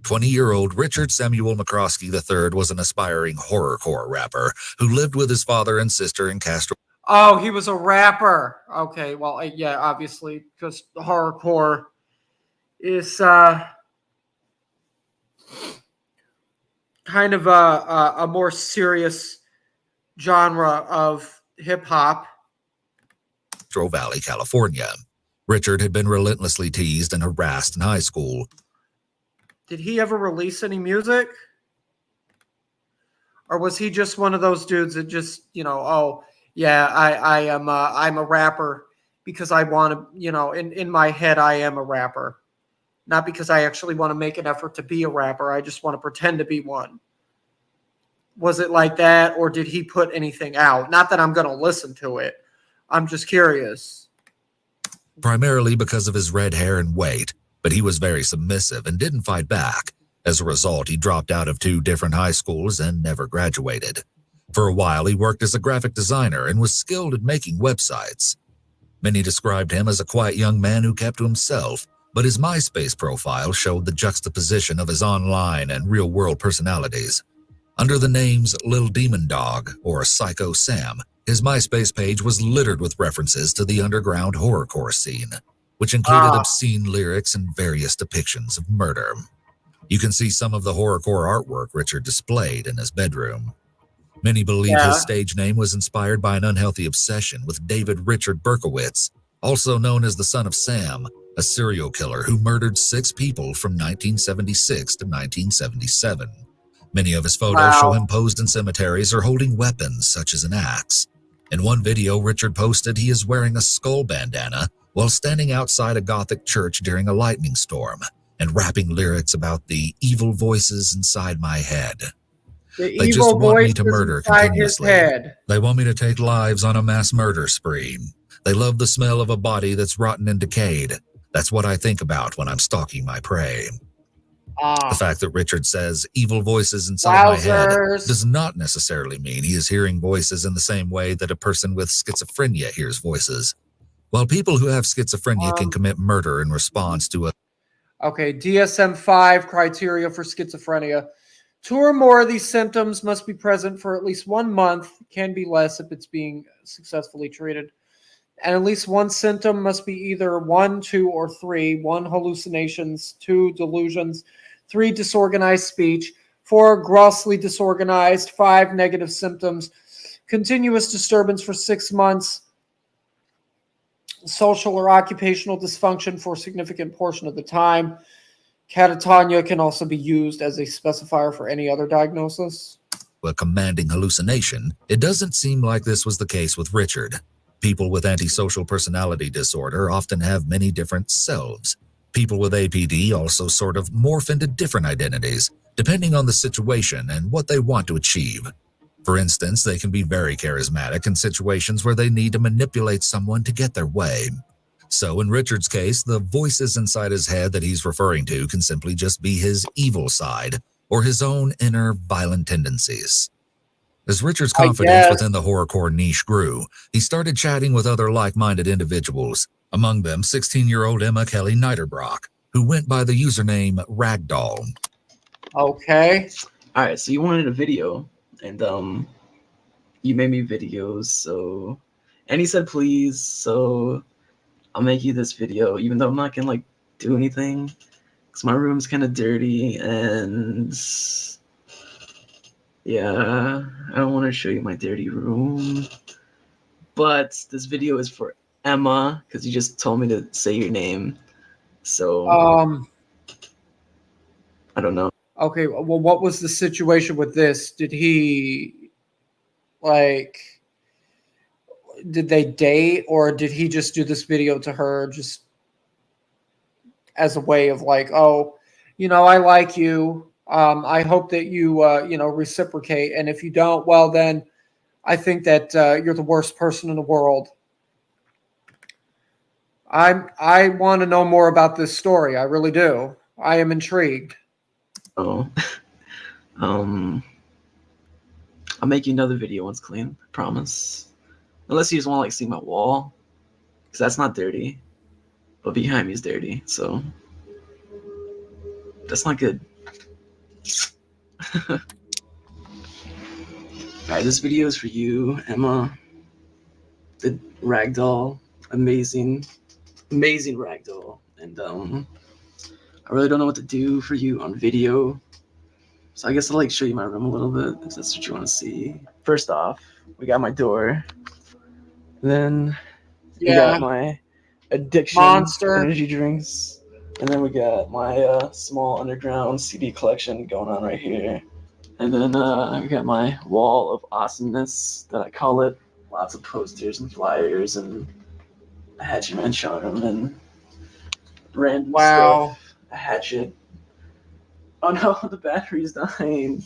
20-year-old Richard Samuel McCroskey III was an aspiring horrorcore rapper who lived with his father and sister in Castro. Oh, he was a rapper. Okay, well, yeah, obviously, because horrorcore is kind of a more serious genre of hip-hop. Valley, California. Richard had been relentlessly teased and harassed in high school. Did he ever release any music? Or was he just one of those dudes that just, oh, yeah, I'm a rapper because I want to, in my head, I am a rapper. Not because I actually want to make an effort to be a rapper. I just want to pretend to be one. Was it like that, or did he put anything out? Not that I'm going to listen to it. I'm just curious. Primarily because of his red hair and weight, but he was very submissive and didn't fight back. As a result, he dropped out of 2 different high schools and never graduated. For a while, he worked as a graphic designer and was skilled at making websites. Many described him as a quiet young man who kept to himself, but his MySpace profile showed the juxtaposition of his online and real-world personalities. Under the names Lil Demon Dog or Psycho Sam, his MySpace page was littered with references to the underground horrorcore scene, which included obscene lyrics and various depictions of murder. You can see some of the horrorcore artwork Richard displayed in his bedroom. Many believe his stage name was inspired by an unhealthy obsession with David Richard Berkowitz, also known as the Son of Sam, a serial killer who murdered 6 people from 1976 to 1977. Many of his photos show him posed in cemeteries or holding weapons such as an axe. In one video Richard posted, he is wearing a skull bandana while standing outside a Gothic church during a lightning storm and rapping lyrics about the evil voices inside my head. They just want me to murder continuously. They want me to take lives on a mass murder spree. They love the smell of a body that's rotten and decayed. That's what I think about when I'm stalking my prey. The fact that Richard says evil voices inside my head does not necessarily mean he is hearing voices in the same way that a person with schizophrenia hears voices. While people who have schizophrenia can commit murder in response to a DSM-5 criteria for schizophrenia. 2 or more of these symptoms must be present for at least 1 month, can be less if it's being successfully treated. And at least one symptom must be either 1, 2, or 3. 1, hallucinations. 2, delusions. 3, disorganized speech. 4, grossly disorganized. 5, negative symptoms. Continuous disturbance for 6 months. Social or occupational dysfunction for a significant portion of the time. Catatonia can also be used as a specifier for any other diagnosis. A commanding hallucination, it doesn't seem like this was the case with Richard. People with antisocial personality disorder often have many different selves. People with APD also sort of morph into different identities, depending on the situation and what they want to achieve. For instance, they can be very charismatic in situations where they need to manipulate someone to get their way. So in Richard's case, the voices inside his head that he's referring to can simply just be his evil side or his own inner violent tendencies. As Richard's confidence within the horrorcore niche grew, he started chatting with other like-minded individuals, among them 16-year-old Emma Kelly Niederbrock, who went by the username Ragdoll. Okay. All right, so you wanted a video, and you made me videos, so... And he said please, so I'll make you this video, even though I'm not gonna, like, do anything, because my room's kind of dirty, and... yeah, I don't want to show you my dirty room, but this video is for Emma, because you just told me to say your name, so I don't know. Okay, well, what was the situation with this? Did he, like, did they date, or did he just do this video to her just as a way of like, oh, you know, I like you. I hope that you, you know, reciprocate. And if you don't, well, then I think that you're the worst person in the world. I want to know more about this story. I really do. I am intrigued. Oh, I'll make you another video once clean. I promise. Unless you just want to like see my wall, because that's not dirty, but behind me is dirty. So that's not good. Alright, this video is for you, Emma. The ragdoll, amazing ragdoll, and I really don't know what to do for you on video, so I guess I'll like show you my room a little bit if that's what you want to see. First off, we got my door, then we got my addiction Monster energy drinks. And then we got my small underground CD collection going on right here. And then we got my wall of awesomeness that I call it. Lots of posters and flyers and a Hatchet Man charm and random stuff. A hatchet. Oh no, the battery's dying.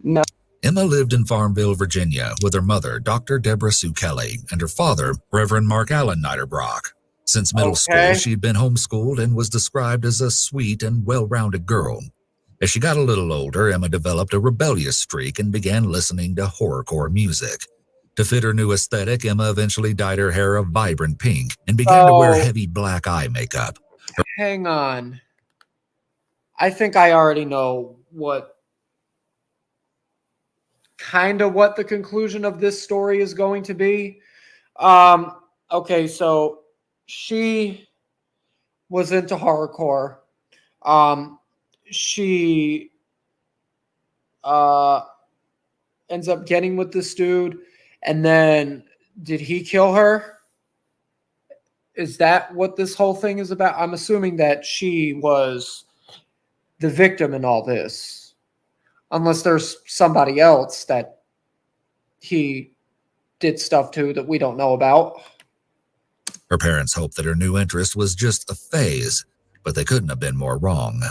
No. Emma lived in Farmville, Virginia, with her mother, Dr. Deborah Sue Kelly, and her father, Reverend Mark Allen Niederbrock. Since middle school, she'd been homeschooled and was described as a sweet and well-rounded girl. As she got a little older, Emma developed a rebellious streak and began listening to horrorcore music. To fit her new aesthetic, Emma eventually dyed her hair a vibrant pink and began to wear heavy black eye makeup. Hang on. I think I already know what the conclusion of this story is going to be. Okay, so she was into horrorcore. She ends up getting with this dude, and then did he kill her? Is that what this whole thing is about? I'm assuming that she was the victim in all this, unless there's somebody else that he did stuff to that we don't know about. Her parents hoped that her new interest was just a phase, but they couldn't have been more wrong.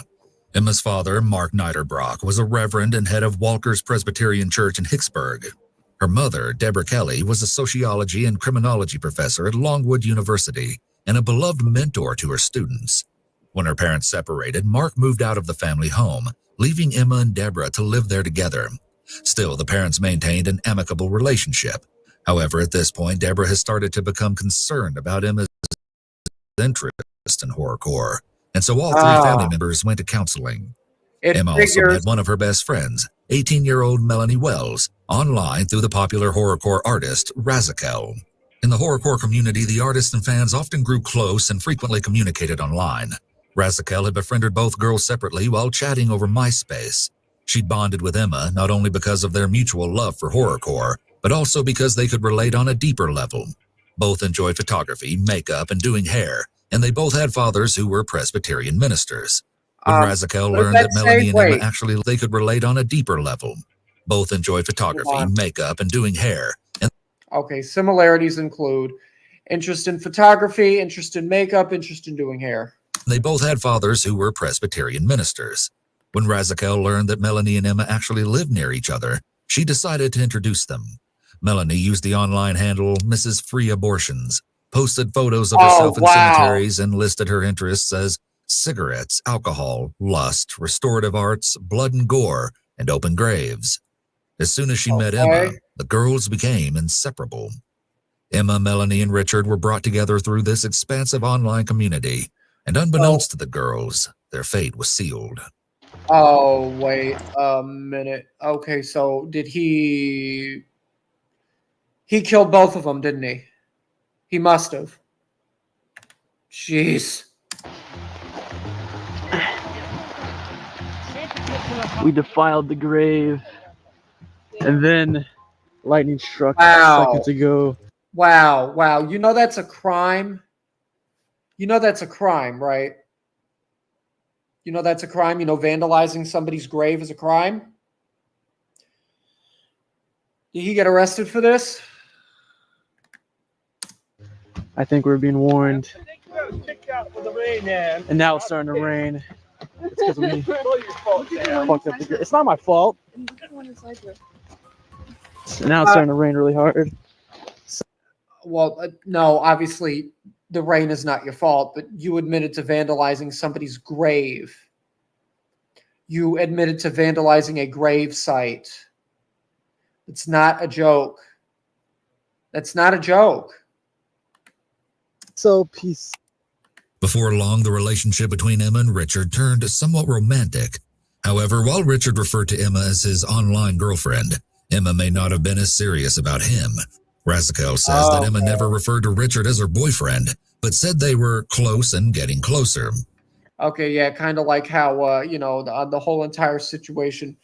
Emma's father, Mark Niederbrock, was a reverend and head of Walker's Presbyterian Church in Hicksburg. Her mother, Deborah Kelly, was a sociology and criminology professor at Longwood University and a beloved mentor to her students. When her parents separated, Mark moved out of the family home, leaving Emma and Deborah to live there together. Still, the parents maintained an amicable relationship. However, at this point, Deborah has started to become concerned about Emma's interest in horrorcore, and so all three family members went to counseling. Emma also met one of her best friends, 18-year-old Melanie Wells, online through the popular horrorcore artist Razakel. In the horrorcore community, the artists and fans often grew close and frequently communicated online. Razakel had befriended both girls separately while chatting over MySpace. She'd bonded with Emma not only because of their mutual love for horrorcore, but also because they could relate on a deeper level. Both enjoyed photography, makeup, and doing hair, and they both had fathers who were Presbyterian ministers. When Razakel learned that Melanie and Emma actually they could relate on a deeper level. Both enjoyed photography, makeup, and doing hair. Okay, similarities include interest in photography, interest in makeup, interest in doing hair. They both had fathers who were Presbyterian ministers. When Razakel learned that Melanie and Emma actually lived near each other, she decided to introduce them. Melanie used the online handle Mrs. Free Abortions, posted photos of herself in cemeteries, and listed her interests as cigarettes, alcohol, lust, restorative arts, blood and gore, and open graves. As soon as she met Emma, the girls became inseparable. Emma, Melanie, and Richard were brought together through this expansive online community, and unbeknownst to the girls, their fate was sealed. Oh, wait a minute. Okay, so did he killed both of them, didn't he? He must have. Jeez. We defiled the grave, and then lightning struck seconds ago. Wow. You know that's a crime? You know that's a crime, right? You know that's a crime? You know vandalizing somebody's grave is a crime? Did he get arrested for this? I think we're being warned. And now it's starting to rain. It's because of me. Fucked up it's not my fault. And now it's starting to rain really hard. Well, no, obviously the rain is not your fault, but you admitted to vandalizing somebody's grave. You admitted to vandalizing a grave site. It's not a joke. That's not a joke. So, peace. Before long, the relationship between Emma and Richard turned somewhat romantic. However, while Richard referred to Emma as his online girlfriend, Emma may not have been as serious about him. Razakel says that Emma never referred to Richard as her boyfriend, but said they were close and getting closer. Okay, yeah, kind of like how, the whole entire situation,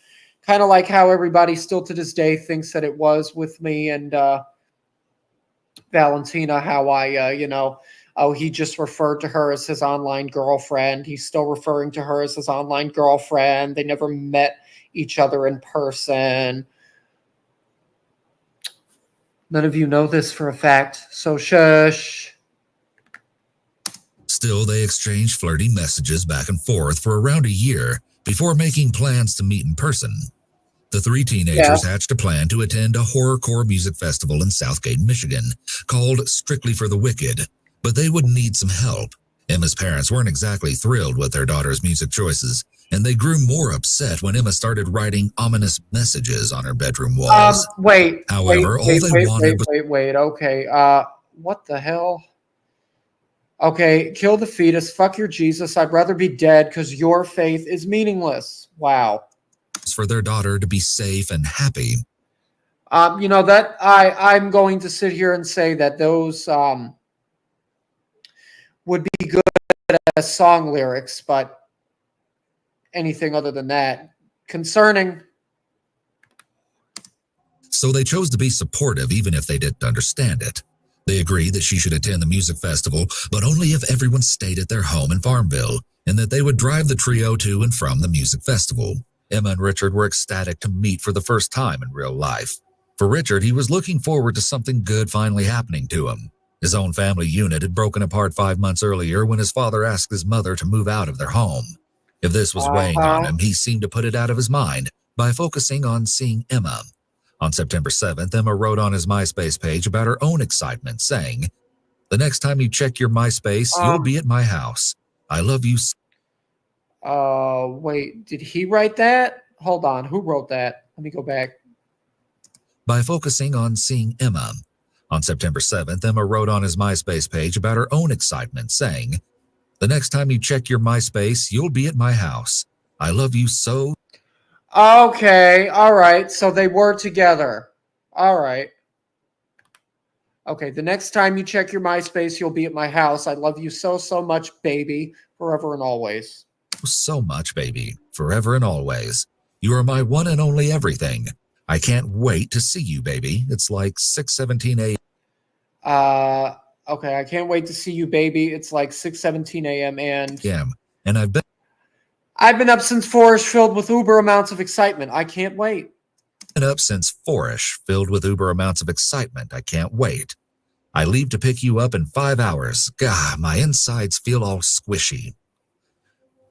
kind of like how everybody still to this day thinks that it was with me and Valentina, how he just referred to her as his online girlfriend. He's still referring to her as his online girlfriend. They never met each other in person. None of you know this for a fact, so shush. Still, they exchanged flirty messages back and forth for around a year before making plans to meet in person. The three teenagers hatched a plan to attend a horrorcore music festival in Southgate, Michigan, called Strictly for the Wicked, but they would need some help. Emma's parents weren't exactly thrilled with their daughter's music choices, and they grew more upset when Emma started writing ominous messages on her bedroom walls. Wait. However, all they wanted was Wait. Okay. What the hell? Okay, kill the fetus. Fuck your Jesus. I'd rather be dead because your faith is meaningless. Wow. for their daughter to be safe and happy. You know that I'm going to sit here and say that those would be good as song lyrics, but anything other than that, concerning. So they chose to be supportive even if they didn't understand it. They agreed that she should attend the music festival, but only if everyone stayed at their home in Farmville, and that they would drive the trio to and from the music festival. Emma and Richard were ecstatic to meet for the first time in real life. For Richard, he was looking forward to something good finally happening to him. His own family unit had broken apart 5 months earlier when his father asked his mother to move out of their home. If this was weighing on him, he seemed to put it out of his mind by focusing on seeing Emma. On September 7th, Emma wrote on his MySpace page about her own excitement, saying, "The next time you check your MySpace, you'll be at my house. I love you." Wait, did he write that? Hold on, who wrote that? Let me go back. By focusing on seeing Emma. On September 7th, Emma wrote on his MySpace page about her own excitement, saying, "The next time you check your MySpace, you'll be at my house. I love you so." Okay, all right. So they were together. All right. Okay, the next time you check your MySpace, you'll be at my house. I love you so, so much, baby, forever and always. So much, baby, forever and always. You are my one and only everything. I can't wait to see you, baby. It's like 6:17 a.m. Okay, I can't wait to see you, baby. It's like 6:17 a.m. And I've been up since 4-ish, filled with uber amounts of excitement. I can't wait. Been up since 4-ish, filled with uber amounts of excitement. I can't wait. I leave to pick you up in 5 hours. Gah, my insides feel all squishy.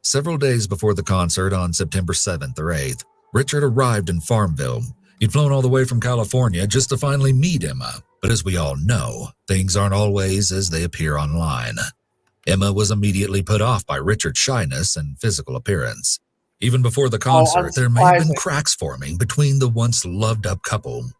Several days before the concert on September 7th or 8th, Richard arrived in Farmville. He'd flown all the way from California just to finally meet Emma. But as we all know, things aren't always as they appear online. Emma was immediately put off by Richard's shyness and physical appearance. Even before the concert, there may have been cracks forming between the once loved-up couple.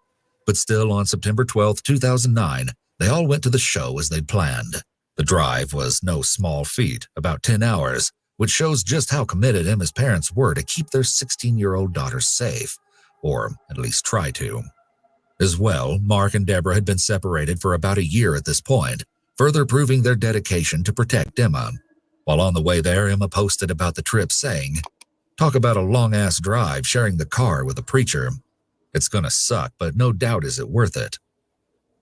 But still, on September 12th, 2009, they all went to the show as they'd planned. The drive was no small feat, about 10 hours, which shows just how committed Emma's parents were to keep their 16-year-old daughter safe, or at least try to. As well, Mark and Deborah had been separated for about a year at this point, further proving their dedication to protect Emma. While on the way there, Emma posted about the trip saying, "Talk about a long-ass drive sharing the car with a preacher. It's gonna suck, but no doubt is it worth it."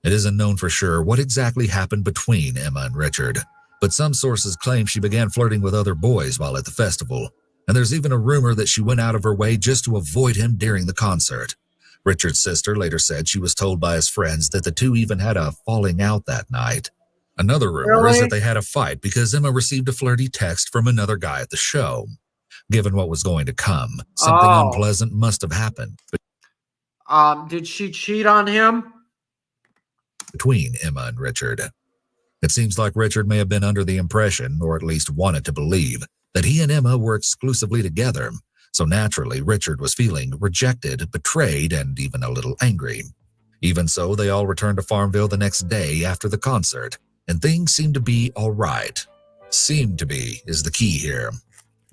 It isn't known for sure what exactly happened between Emma and Richard, but some sources claim she began flirting with other boys while at the festival, and there's even a rumor that she went out of her way just to avoid him during the concert. Richard's sister later said she was told by his friends that the two even had a falling out that night. Another rumor is that they had a fight because Emma received a flirty text from another guy at the show. Given what was going to come, something unpleasant must have happened. Did she cheat on him? Between Emma and Richard. It seems like Richard may have been under the impression, or at least wanted to believe, that he and Emma were exclusively together, so naturally Richard was feeling rejected, betrayed, and even a little angry. Even so, they all returned to Farmville the next day after the concert, and things seemed to be all right. Seemed to be is the key here.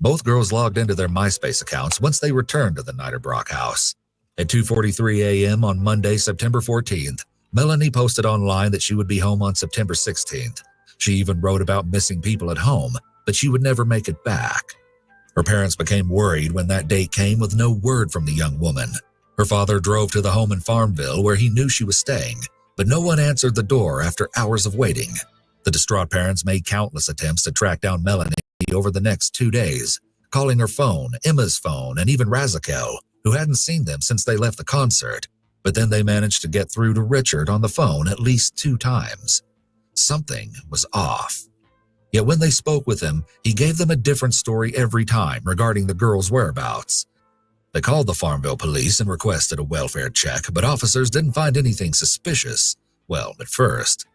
Both girls logged into their MySpace accounts once they returned to the Niederbrock house. At 2:43 a.m. on Monday, September 14th, Melanie posted online that she would be home on September 16th. She even wrote about missing people at home, but she would never make it back. Her parents became worried when that date came with no word from the young woman. Her father drove to the home in Farmville where he knew she was staying, but no one answered the door after hours of waiting. The distraught parents made countless attempts to track down Melanie over the next 2 days, calling her phone, Emma's phone, and even Razakel, who hadn't seen them since they left the concert. But then they managed to get through to Richard on the phone at least 2 times. Something was off. Yet when they spoke with him, he gave them a different story every time regarding the girls' whereabouts. They called the Farmville police and requested a welfare check, but officers didn't find anything suspicious. Well, at first.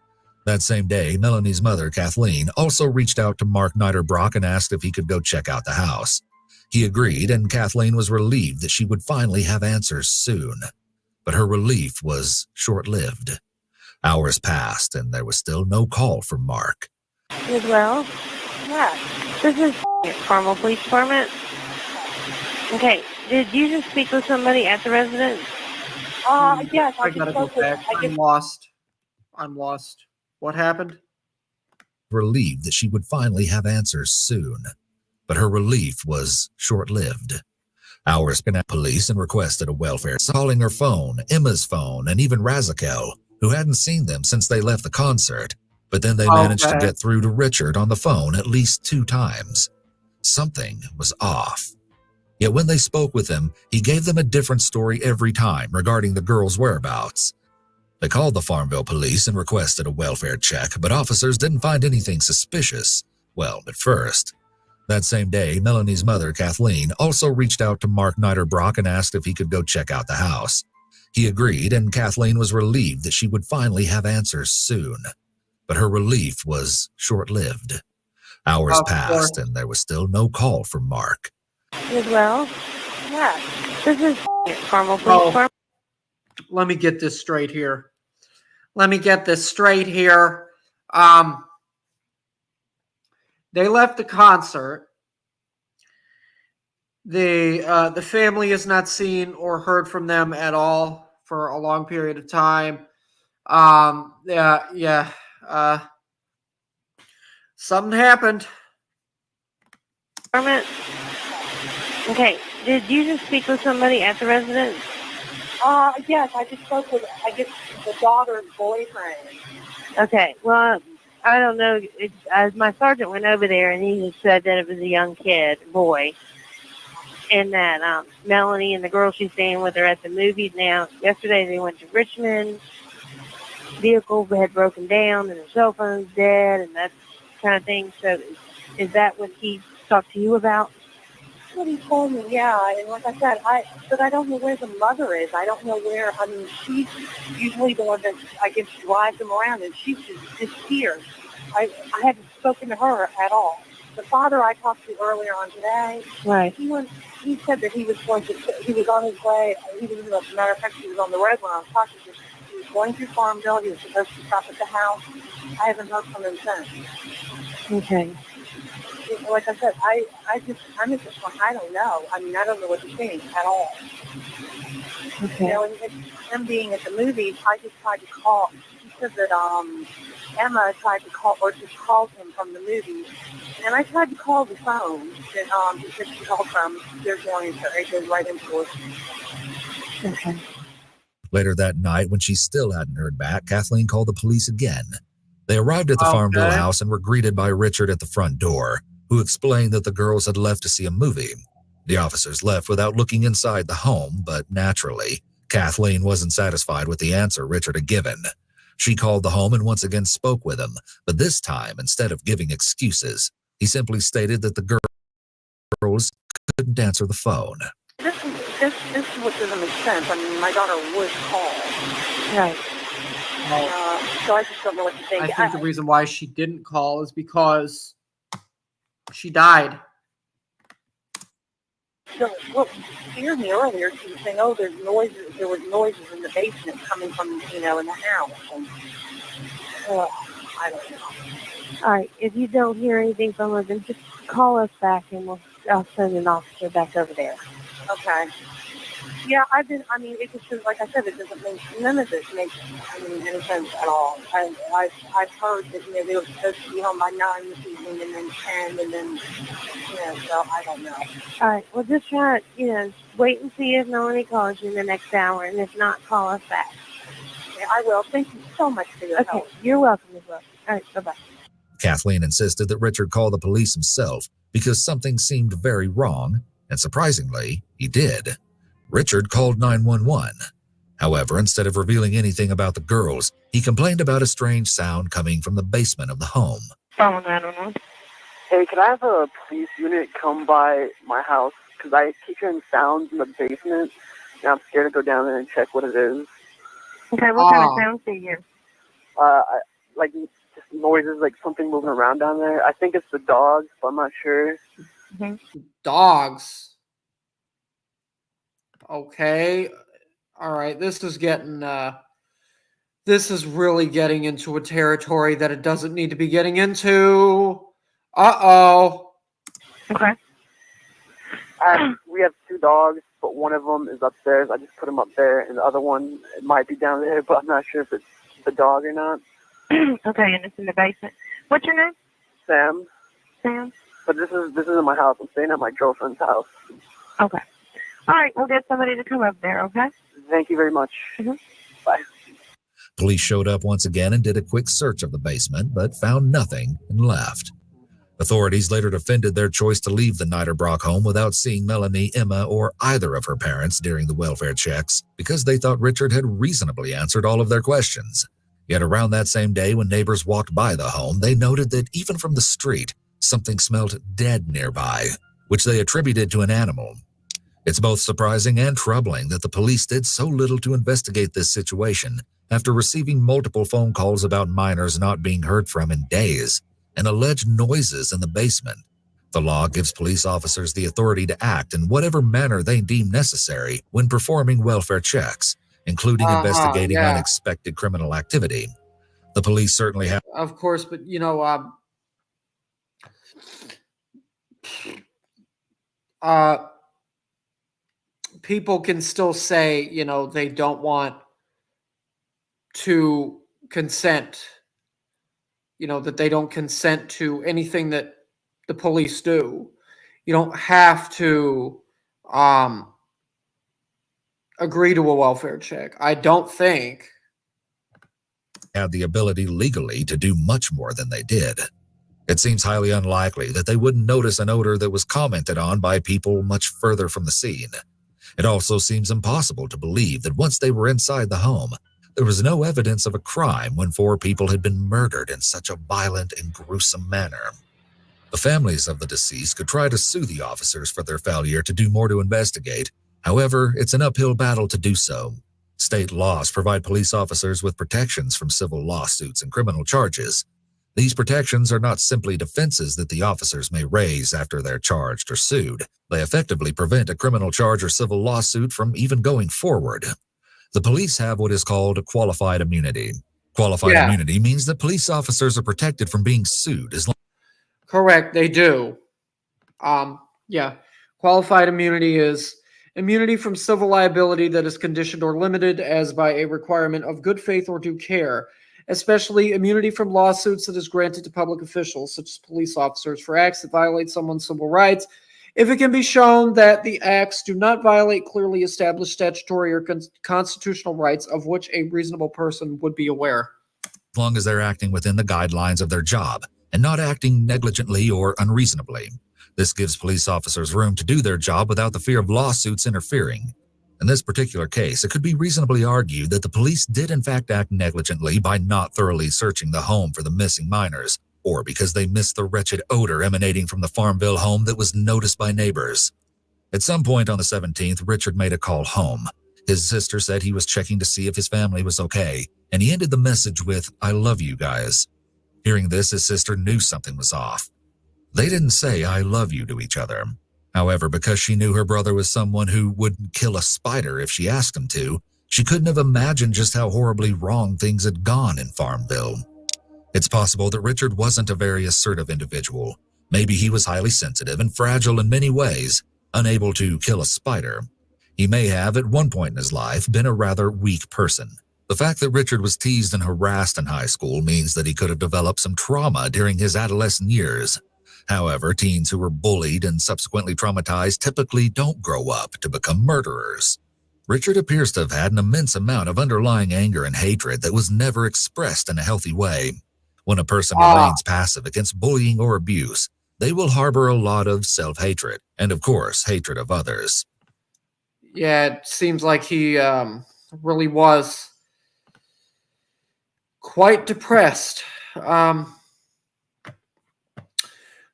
That same day, Melanie's mother, Kathleen, also reached out to Mark Niederbrock and asked if he could go check out the house. He agreed, and Kathleen was relieved that she would finally have answers soon. But her relief was short-lived. Hours passed, and there was still no call from Mark. Well, yeah. This is Carmel Police Department. Okay, did you just speak with somebody at the residence? Yes, I gotta go back. I'm lost. I'm lost. What happened? Relieved that she would finally have answers soon. But her relief was short-lived. Hours passed, police and requested a welfare, calling her phone, Emma's phone, and even Razakel, who hadn't seen them since they left the concert. But then they managed to get through to Richard on the phone at least 2 times. Something was off. Yet when they spoke with him, he gave them a different story every time regarding the girl's whereabouts. They called the Farmville police and requested a welfare check, but officers didn't find anything suspicious. Well, at first. That same day, Melanie's mother, Kathleen, also reached out to Mark Niederbrock and asked if he could go check out the house. He agreed, and Kathleen was relieved that she would finally have answers soon. But her relief was short-lived. Hours passed, and there was still no call from Mark. Well, yeah. This is Carmel Police Department. Let me get this straight here. They left the concert. The family has not seen or heard from them at all for a long period of time. Something happened. Okay, did you just speak with somebody at the residence? Yes, I just spoke with, the daughter's boyfriend. Okay, well, I don't know. My sergeant went over there and he just said that it was a young boy, and that Melanie and the girl she's staying with are at the movies now. Yesterday they went to Richmond. Vehicle had broken down and the cell phone's dead and that kind of thing. So is that what he talked to you about? What he told me, yeah, and like I said, I don't know where the mother is. I don't know where. I mean, she's usually the one that I guess drives them around, and she's just disappeared. I haven't spoken to her at all. The father I talked to earlier on today, right? He said that he was on his way. As a matter of fact, he was on the road when I was talking to him. He was going through Farmville. He was supposed to stop at the house. I haven't heard from him since. Okay. Like I said, I'm at this point, I don't know. I mean, I don't know what to think at all. Okay. You know, and him being at the movies, I just tried to call. He said that Emma tried to call, or just called him from the movies. And I tried to call the phone that because she called from. They're going to, it goes right into it. Okay. Later that night, when she still hadn't heard back, Kathleen called the police again. They arrived at the Farmville house and were greeted by Richard at the front door, who explained that the girls had left to see a movie. The officers left without looking inside the home, but naturally, Kathleen wasn't satisfied with the answer Richard had given. She called the home and once again spoke with him, but this time, instead of giving excuses, he simply stated that the girls couldn't answer the phone. This is what doesn't make sense. I mean, my daughter would call. Right. So I just don't know what to think. I think the reason why she didn't call is because she died. So, well, you heard me earlier. She was saying, "Oh, there was noises in the basement coming from, in the house." And, I don't know. All right. If you don't hear anything from her, then just call us back, and I'll send an officer back over there. Okay. Yeah, it just, like I said, it doesn't make, none of this makes, any sense at all. I've heard that, they were supposed to be home by 9 this evening and then 10 and then, so I don't know. All right, well, just try to, wait and see if Melanie calls you in the next hour, and if not, call us back. Yeah, I will. Thank you so much for your help. Okay, you're welcome as well. All right, bye-bye. Kathleen insisted that Richard call the police himself because something seemed very wrong, and surprisingly, he did. Richard called 911. However, instead of revealing anything about the girls, he complained about a strange sound coming from the basement of the home. Phone 911. Hey, can I have a police unit come by my house? Because I keep hearing sounds in the basement, and I'm scared to go down there and check what it is. Okay, what kind of sounds do you hear? like just noises, like something moving around down there. I think it's the dogs, but I'm not sure. Dogs. Okay. All right. This is really getting into a territory that it doesn't need to be getting into. Uh-oh. Okay. We have 2 dogs, but one of them is upstairs. I just put him up there, and the other one might be down there, but I'm not sure if it's the dog or not. Okay, and it's in the basement. What's your name? Sam. Sam? But this isn't my house. I'm staying at my girlfriend's house. Okay. All right, we'll get somebody to come up there, okay? Thank you very much. Bye. Police showed up once again and did a quick search of the basement, but found nothing and left. Authorities later defended their choice to leave the Niederbrock home without seeing Melanie, Emma, or either of her parents during the welfare checks because they thought Richard had reasonably answered all of their questions. Yet around that same day, when neighbors walked by the home, they noted that even from the street, something smelled dead nearby, which they attributed to an animal. It's both surprising and troubling that the police did so little to investigate this situation after receiving multiple phone calls about minors not being heard from in days and alleged noises in the basement. The law gives police officers the authority to act in whatever manner they deem necessary when performing welfare checks, including investigating unexpected criminal activity. The police certainly have. Of course, but people can still say, they don't want to consent, that they don't consent to anything that the police do. You don't have to agree to a welfare check. I don't think had the ability legally to do much more than they did. It seems highly unlikely that they wouldn't notice an odor that was commented on by people much further from the scene. It also seems impossible to believe that once they were inside the home, there was no evidence of a crime when 4 people had been murdered in such a violent and gruesome manner. The families of the deceased could try to sue the officers for their failure to do more to investigate. However, it's an uphill battle to do so. State laws provide police officers with protections from civil lawsuits and criminal charges. These protections are not simply defenses that the officers may raise after they're charged or sued. They effectively prevent a criminal charge or civil lawsuit from even going forward. The police have what is called qualified immunity. Qualified immunity means that police officers are protected from being sued as long. Correct, they do. Qualified immunity is immunity from civil liability that is conditioned or limited as by a requirement of good faith or due care, especially immunity from lawsuits that is granted to public officials, such as police officers, for acts that violate someone's civil rights, if it can be shown that the acts do not violate clearly established statutory or constitutional rights of which a reasonable person would be aware. As long as they're acting within the guidelines of their job and not acting negligently or unreasonably. This gives police officers room to do their job without the fear of lawsuits interfering. In this particular case, it could be reasonably argued that the police did in fact act negligently by not thoroughly searching the home for the missing minors, or because they missed the wretched odor emanating from the Farmville home that was noticed by neighbors. At some point on the 17th, Richard made a call home. His sister said he was checking to see if his family was okay, and he ended the message with, "I love you guys." Hearing this, his sister knew something was off. They didn't say "I love you" to each other. However, because she knew her brother was someone who wouldn't kill a spider if she asked him to, she couldn't have imagined just how horribly wrong things had gone in Farmville. It's possible that Richard wasn't a very assertive individual. Maybe he was highly sensitive and fragile in many ways, unable to kill a spider. He may have, at one point in his life, been a rather weak person. The fact that Richard was teased and harassed in high school means that he could have developed some trauma during his adolescent years. However, teens who were bullied and subsequently traumatized typically don't grow up to become murderers. Richard appears to have had an immense amount of underlying anger and hatred that was never expressed in a healthy way. When a person remains passive against bullying or abuse, they will harbor a lot of self-hatred and, of course, hatred of others. Yeah, it seems like he really was quite depressed.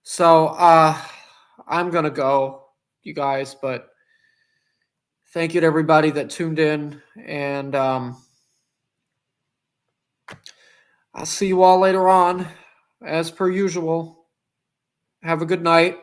So I'm going to go, you guys, but thank you to everybody that tuned in. And I'll see you all later on, as per usual. Have a good night.